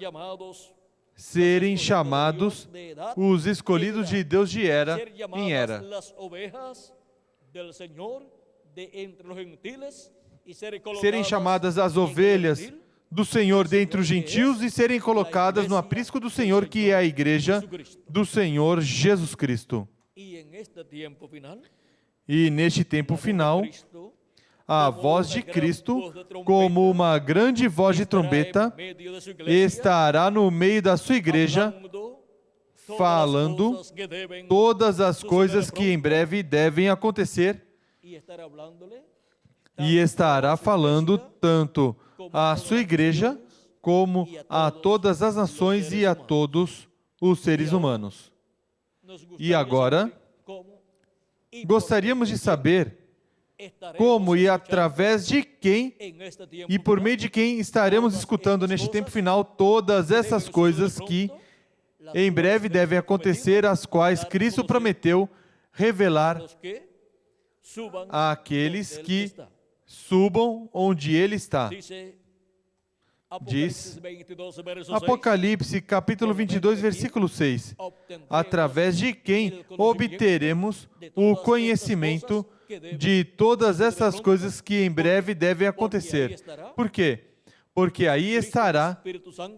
serem chamados os escolhidos de Deus de era em era. Serem chamadas as ovelhas do Senhor dentre os gentios e serem colocadas no aprisco do Senhor, que é a igreja do Senhor Jesus Cristo. E neste tempo final, a voz de Cristo, como uma grande voz de trombeta, estará no meio da sua igreja, falando todas as coisas que em breve devem acontecer, e estará falando tanto à sua igreja, como a todas as nações e a todos os seres humanos. E agora, gostaríamos de saber como e através de quem e por meio de quem estaremos escutando neste tempo final todas essas coisas que em breve devem acontecer, as quais Cristo prometeu revelar àqueles que subam onde Ele está. Diz Apocalipse, capítulo 22, versículo 6, através de quem obteremos o conhecimento de todas essas coisas que em breve devem acontecer. Por quê? Porque aí estará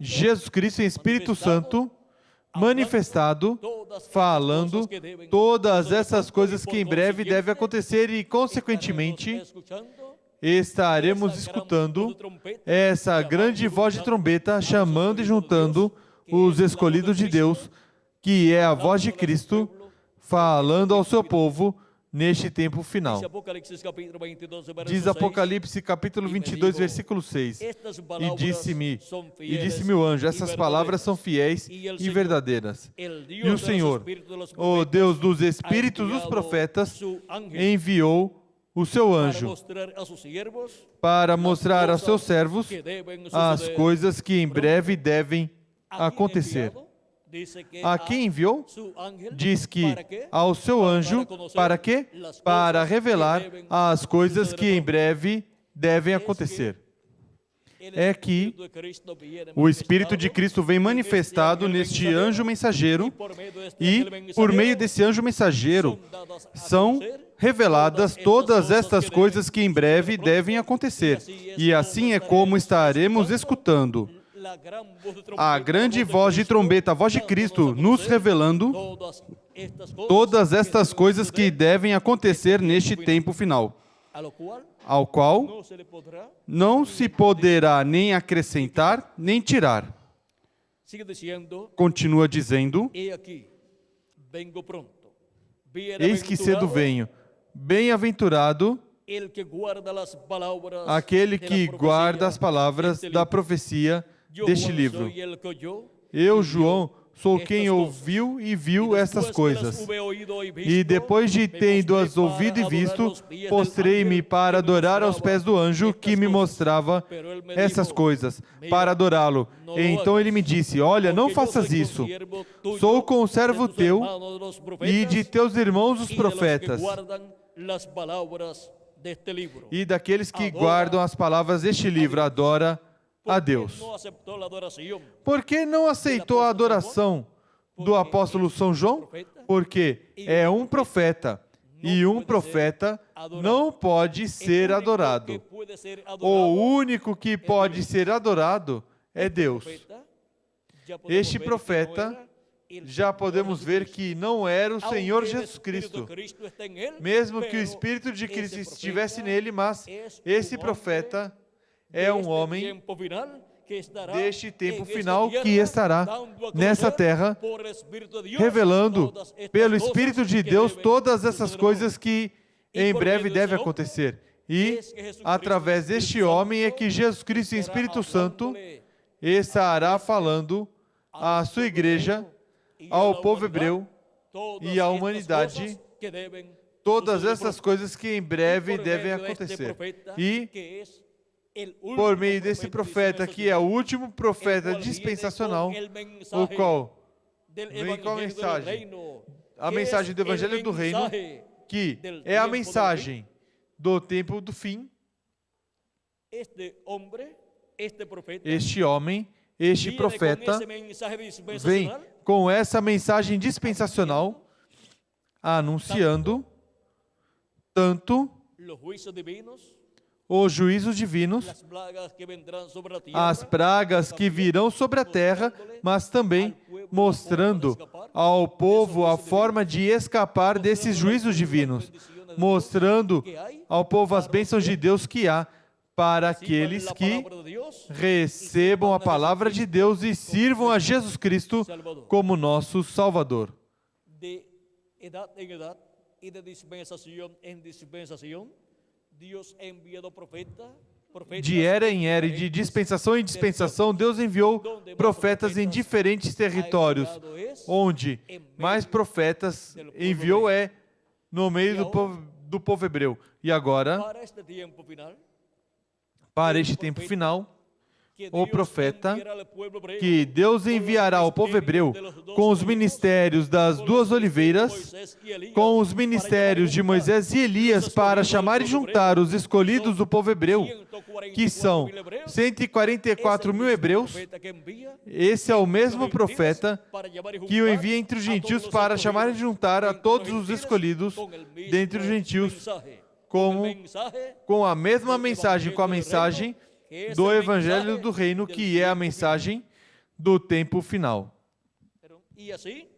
Jesus Cristo em Espírito Santo manifestado, falando todas essas coisas que em breve devem acontecer e, consequentemente, estaremos escutando essa grande voz de trombeta chamando e juntando os escolhidos de Deus, que é a voz de Cristo, falando ao seu povo neste tempo final. Diz Apocalipse capítulo 22, versículo 6. E disse-me o anjo, essas palavras são fiéis e verdadeiras. E o Senhor, o Deus dos espíritos dos profetas, enviou o seu anjo para mostrar a seus servos as coisas que em breve devem acontecer. A quem enviou? Diz que ao seu anjo, para quê? Para revelar as coisas que em breve devem acontecer. É que o Espírito de Cristo vem manifestado neste anjo mensageiro e, por meio desse anjo mensageiro, são reveladas todas estas coisas que em breve devem acontecer. E assim é como estaremos escutando a grande voz de trombeta, a voz de Cristo, nos revelando todas estas coisas que devem acontecer neste tempo final, ao qual não se poderá nem acrescentar, nem tirar. Continua dizendo, eis que cedo venho. Bem-aventurado aquele que guarda as palavras da profecia deste livro. Eu, João, sou quem ouviu e viu estas coisas. E depois de tendo-as ouvido e visto, postrei-me para adorar aos pés do anjo que me mostrava essas coisas, para adorá-lo. Então ele me disse, olha, não faças isso. Sou conservo teu e de teus irmãos os profetas, e daqueles que guardam as palavras deste livro, adora a Deus. Por que não aceitou a adoração do apóstolo São João? Porque é um profeta, e um profeta não pode ser adorado. O único que pode ser adorado é Deus. Este profeta, já podemos ver que não era o Senhor Jesus Cristo, mesmo que o Espírito de Cristo estivesse nele, mas esse profeta é um homem deste tempo final que estará nessa terra, revelando pelo Espírito de Deus todas essas coisas que em breve devem acontecer. E, através deste homem, é que Jesus Cristo, em Espírito Santo, estará falando à sua igreja, ao povo hebreu e à humanidade, todas essas coisas que em breve devem acontecer. E, por meio desse profeta, que é o último profeta dispensacional, o qual vem com a mensagem, a mensagem do Evangelho do Reino, que é a mensagem do tempo do fim, este homem, este profeta, vem com essa mensagem dispensacional, anunciando tanto os juízos divinos, as pragas que virão sobre a terra, mas também mostrando ao povo a forma de escapar desses juízos divinos, mostrando ao povo as bênçãos de Deus que há para aqueles que recebam a palavra de Deus e sirvam a Jesus Cristo como nosso Salvador. De edad en edad y de dispensación en dispensación, Dios ha enviado profetas. De era em era e de dispensação em dispensação, Deus enviou profetas em diferentes territórios, onde mais profetas enviou no meio do povo hebreu. E agora, para este tempo final, o profeta que Deus enviará ao povo hebreu com os ministérios das duas oliveiras, com os ministérios de Moisés e Elias para chamar e juntar os escolhidos do povo hebreu, que são 144 mil hebreus. Esse é o mesmo profeta que o envia entre os gentios para chamar e juntar a todos os escolhidos dentre os gentios como el mensaje com a mesma del mensagem, com a evangelio del mensagem reino, que es do el Evangelho mensaje do Reino, del que é a tiempo mensagem do tempo final. final. Y así,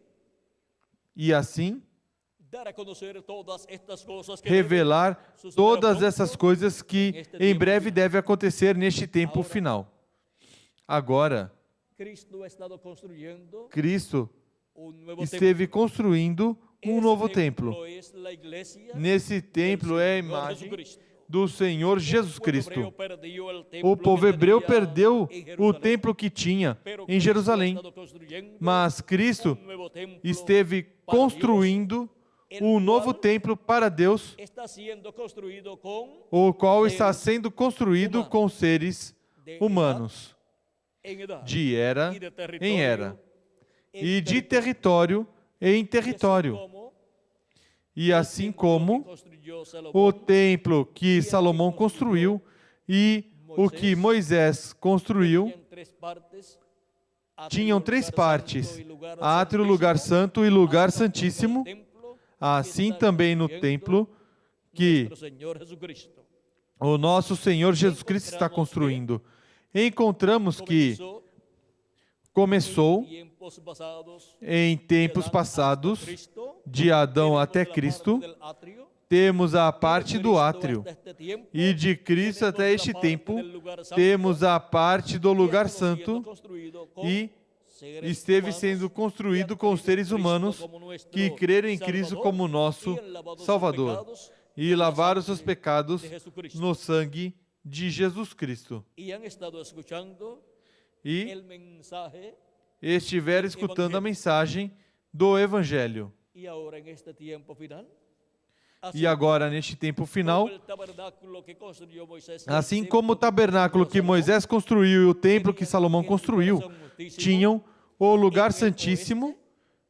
E assim, dar a conocer todas estas cosas que revelar deben suceder todas pronto essas coisas que neste em tempo breve final. deve acontecer neste tempo Agora, final. Agora, Cristo ha estado construyendo Cristo un nuevo esteve construindo um Ese novo templo. templo es la iglesia Nesse templo é a del Señor imagem Jesucristo. do Senhor O Jesus pueblo Cristo. hebreo perdió el templo O povo que hebreu tenía perdeu en o Jerusalén, templo que tinha pero em Cristo ha Jerusalém, estado construyendo mas Cristo un nuevo templo esteve para construindo Dios, um el novo cual templo para Deus, está siendo construido con o qual seres está sendo construído humanos, com seres de humanos, en edad de era y de territorio em era, en e de territorio. território em Y así território. como E el assim templo como que construyó o Salomón, templo que Salomão construiu e o que Moisés construiu tenían tres partes, tinham átrio, três lugar partes: santo y lugar átrio, lugar santíssimo. santo e lugar Así también santíssimo. el templo Assim está também no construyendo templo que nuestro Señor Jesucristo. o nosso Senhor Jesus Cristo está construindo. Encontramos que Comenzó começou en tiempos pasados, em tempos de Adán passados, hasta Cristo, de Adão tenemos até la parte Cristo, del atrio, temos a y de parte do Cristo átrio, hasta este tiempo, e de Cristo tenemos até la este parte tempo, del lugar santo, temos a parte do y lugar estamos siendo santo construido con e seres esteve humanos sendo que construído han com creído en seres Cristo humanos como nuestro que creram em Cristo Salvador como y nosso han lavado sus Salvador pecados e en la lavaram seus sangre pecados de Jesucristo. no sangue de Jesus Cristo. Y han estado escuchando E el mensaje estiveram escutando a mensagem do Evangelho. y ahora en este tiempo final. E agora, neste tempo final, como el tabernáculo que construyó Moisés, assim el como o templo tabernáculo que construyó Moisés construiu e o templo que Salomão construiu, tinham o lugar santíssimo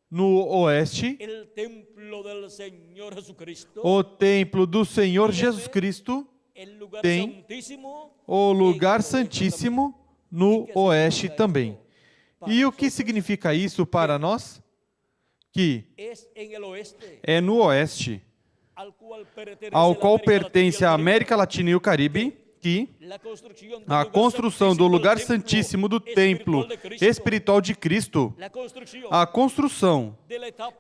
no oeste, Salomón, el templo del Señor Jesucristo, o templo do Senhor Jesus Cristo, el lugar tem santísimo, o lugar en el oeste santíssimo no oeste também. E o que significa isso para nós? Que es en el oeste, é no oeste, al ao pertence qual la pertence América a Latina y el América Latina e o Caribe, que a a construção do lugar santíssimo do templo espiritual de Cristo, a construção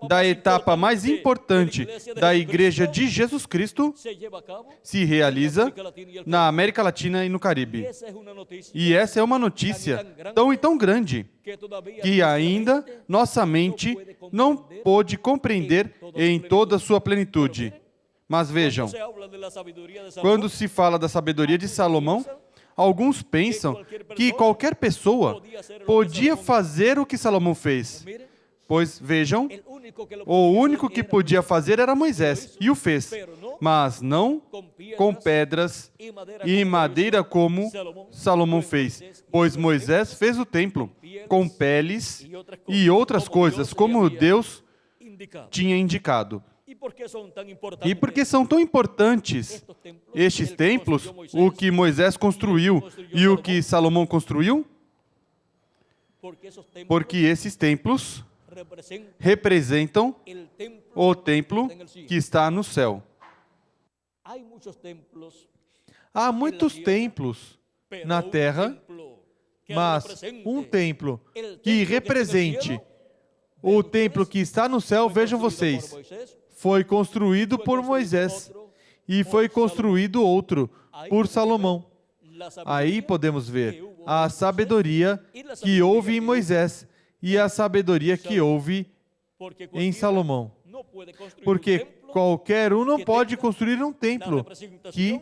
da etapa mais importante da Igreja de Jesus Cristo, se realiza na América Latina e no Caribe. E essa é uma notícia tão e tão grande que ainda nossa mente não pôde compreender em toda a sua plenitude. Mas vejam, quando se fala da sabedoria de Salomão, alguns pensam que qualquer pessoa podia fazer o que Salomão fez. Pois vejam, o único que podia fazer era Moisés, e o fez, mas não com pedras e madeira como Salomão fez, pois Moisés fez o templo com peles e outras coisas, como Deus tinha indicado. E por que são tão importantes estes templos, o que Moisés construiu e o que Salomão construiu? Porque esses templos representam o templo que está no céu. Há muitos templos na terra, mas um templo que represente o templo que está no céu, vejam vocês, foi construído por Moisés e foi construído outro por Salomão. Aí podemos ver a sabedoria que houve em Moisés e a sabedoria que houve em Salomão. Porque qualquer um não pode construir um templo que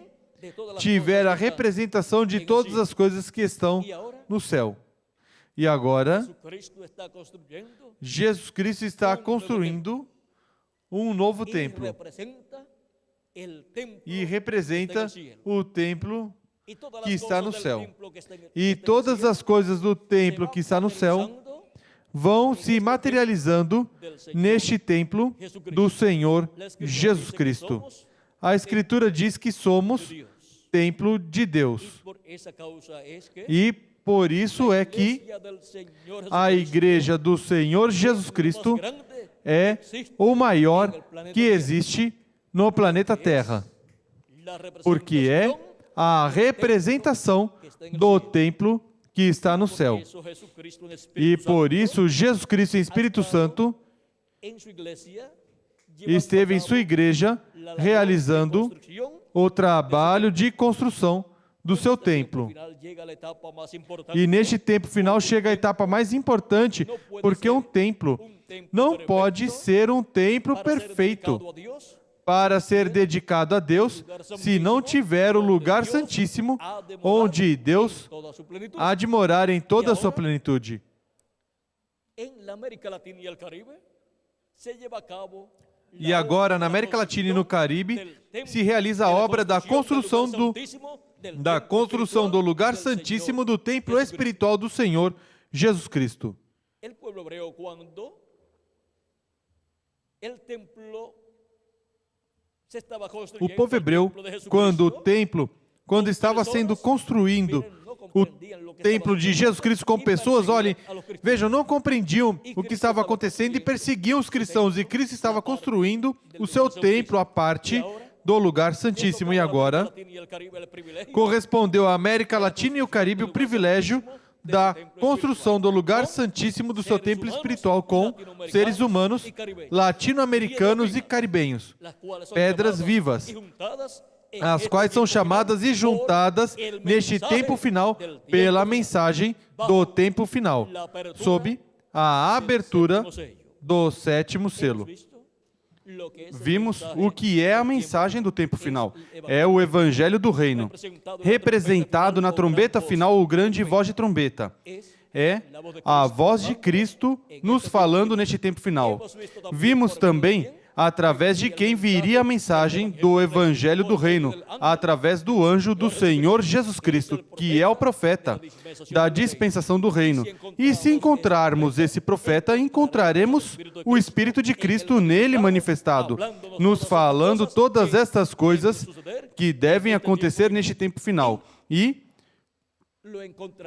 tiver a representação de todas as coisas que estão no céu. E agora, Jesus Cristo está construindo um novo templo e representa o templo que está no céu. E todas as coisas do templo que está no céu vão se materializando neste templo do Senhor Jesus Cristo. A Escritura diz que somos templo de Deus. E por isso é que a Igreja do Senhor Jesus Cristo é o maior que existe no planeta Terra. porque é a representação do templo que está no céu. E por isso, Jesus Cristo em Espírito Santo esteve em sua igreja realizando o trabalho de construção do seu templo. E neste tempo final chega a etapa mais importante, porque um templo não pode ser um templo perfeito para ser dedicado a Deus se não tiver o lugar santíssimo onde Deus há de morar em toda a sua plenitude. E agora, na América Latina e no Caribe, se realiza a obra da construção do lugar santíssimo do templo espiritual do Senhor Jesus Cristo. O povo hebreu, quando estava sendo construindo o templo de Jesus Cristo com pessoas, olhem, vejam, não compreendiam o que estava acontecendo e perseguiam os cristãos. E Cristo estava construindo o seu templo à parte do lugar santíssimo. E agora, correspondeu à América Latina e o Caribe o privilégio da construção do lugar santíssimo do seu templo espiritual com seres humanos, latino-americanos e caribenhos, pedras vivas, as quais são chamadas e juntadas neste tempo final pela mensagem do tempo final, sob a abertura do sétimo selo. Vimos o que é a mensagem do tempo final. É o Evangelho do Reino, representado na trombeta final, o grande voz de trombeta. É a voz de Cristo nos falando neste tempo final. Vimos também através de quem viria a mensagem do Evangelho do Reino, através do anjo do Senhor Jesus Cristo, que é o profeta da dispensação do reino. E se encontrarmos esse profeta, encontraremos o Espírito de Cristo nele manifestado, nos falando todas estas coisas que devem acontecer neste tempo final. E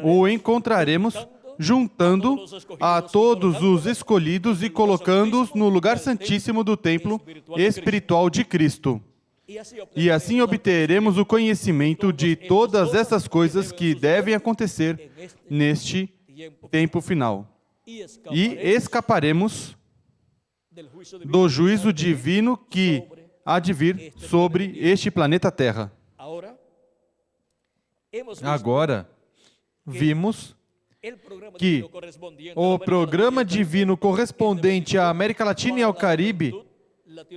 o encontraremos juntando a todos os escolhidos e colocando-os no lugar santíssimo do templo espiritual de Cristo. E assim obteremos o conhecimento de todas essas coisas que devem acontecer neste tempo final. E escaparemos do juízo divino que há de vir sobre este planeta Terra. Agora, vimos que o programa divino correspondente à América Latina e ao Caribe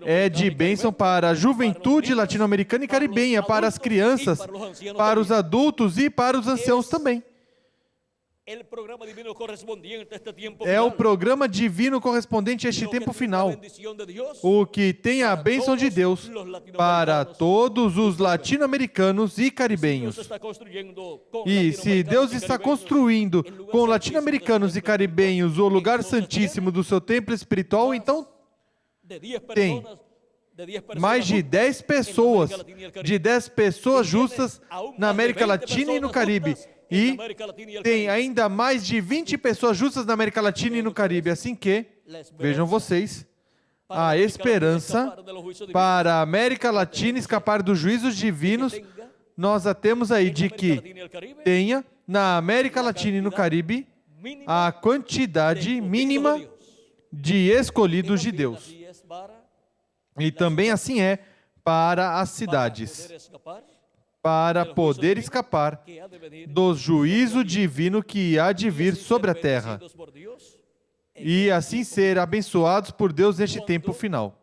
é de bênção para a juventude latino-americana e caribenha, para as crianças, para os adultos e para os anciãos também. É o programa divino correspondente a este tempo final, o que tem a bênção de Deus para todos os latino-americanos e caribenhos. E se Deus está construindo com latino-americanos e caribenhos o lugar santíssimo do seu templo espiritual, então tem mais de 10 pessoas, justas na América Latina e no Caribe. E tem ainda mais de 20 pessoas justas na América Latina e no Caribe. Assim que, vejam vocês, a esperança para a América Latina escapar dos juízos divinos, nós a temos aí de que tenha na América Latina e no Caribe a quantidade mínima de escolhidos de Deus. E também assim é para as cidades, para poder escapar do juízo divino que há de vir sobre a terra e assim ser abençoados por Deus neste tempo final.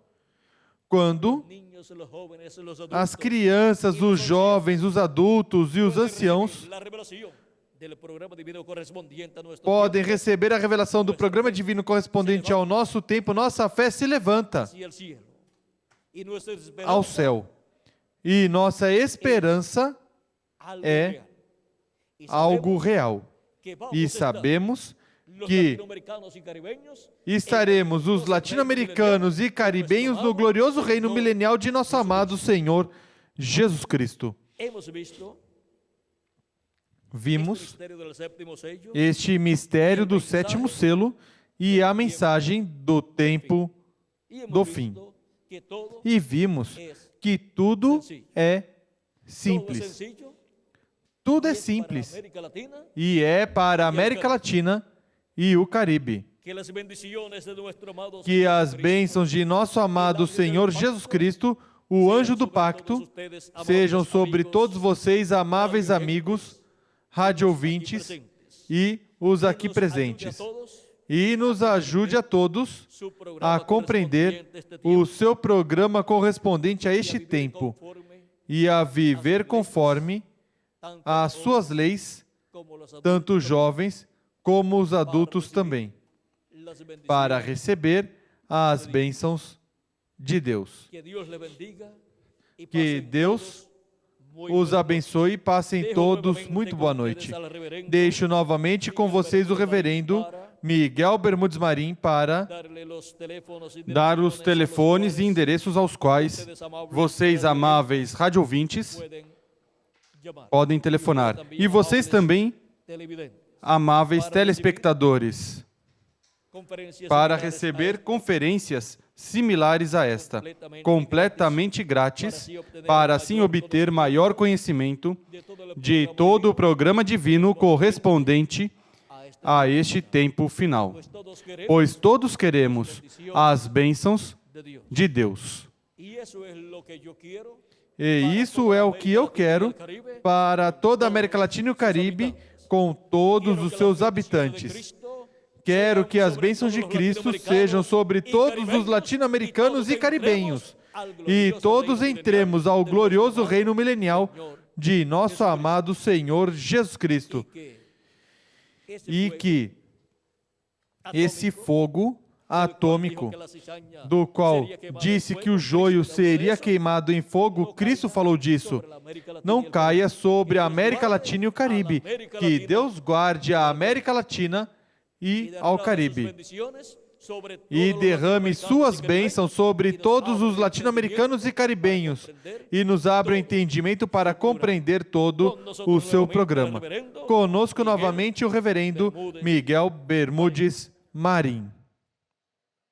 Quando as crianças, os jovens, os adultos e os anciãos podem receber a revelação do programa divino correspondente ao nosso tempo, nossa fé se levanta ao céu. E nossa esperança é algo real. E sabemos que estaremos os latino-americanos e caribenhos no glorioso reino milenial de nosso amado Senhor Jesus Cristo. Vimos este mistério do sétimo selo e a mensagem do tempo do fim. E vimos que tudo é simples. sencillo. Tudo é Es para simples. América Latina, E é para a América Latina e o Caribe. que las bendiciones de nuestro amado Que Señor as Jesucristo bênçãos de nosso amado Senhor Jesus Cristo, o anjo do pacto, sejam sobre todos vocês, amáveis amigos, rádio ouvintes e os aqui presentes. E nos ajude a todos a compreender o seu programa correspondente a este tempo e a viver conforme as suas leis, tanto os jovens como os adultos também, para receber as bênçãos de Deus. Que Deus os abençoe e passem todos muito boa noite. Deixo novamente com vocês o reverendo Miguel Bermudes Marim para dar os telefones e endereços aos quais vocês, amáveis radioouvintes, podem telefonar. E vocês também, amáveis telespectadores, para receber conferências similares a esta, completamente grátis, para assim obter maior conhecimento de todo o programa divino correspondente a este tempo final. Pois todos queremos as bênçãos de Deus. E isso é o que eu quero para toda a América Latina e o Caribe, com todos os seus habitantes. Quero que as bênçãos de Cristo sejam sobre todos os latino-americanos e caribenhos, e todos entremos ao glorioso reino milenial de nosso amado Senhor Jesus Cristo. E que esse fogo atômico, do qual disse que o joio seria queimado em fogo, Cristo falou disso, não caia sobre a América Latina e o Caribe. Que Deus guarde a América Latina e ao Caribe, e derrame suas bênçãos sobre todos os latino-americanos e caribenhos, e nos abra o entendimento para compreender todo o seu programa. Conosco novamente o reverendo Miguel Bermudes Marim.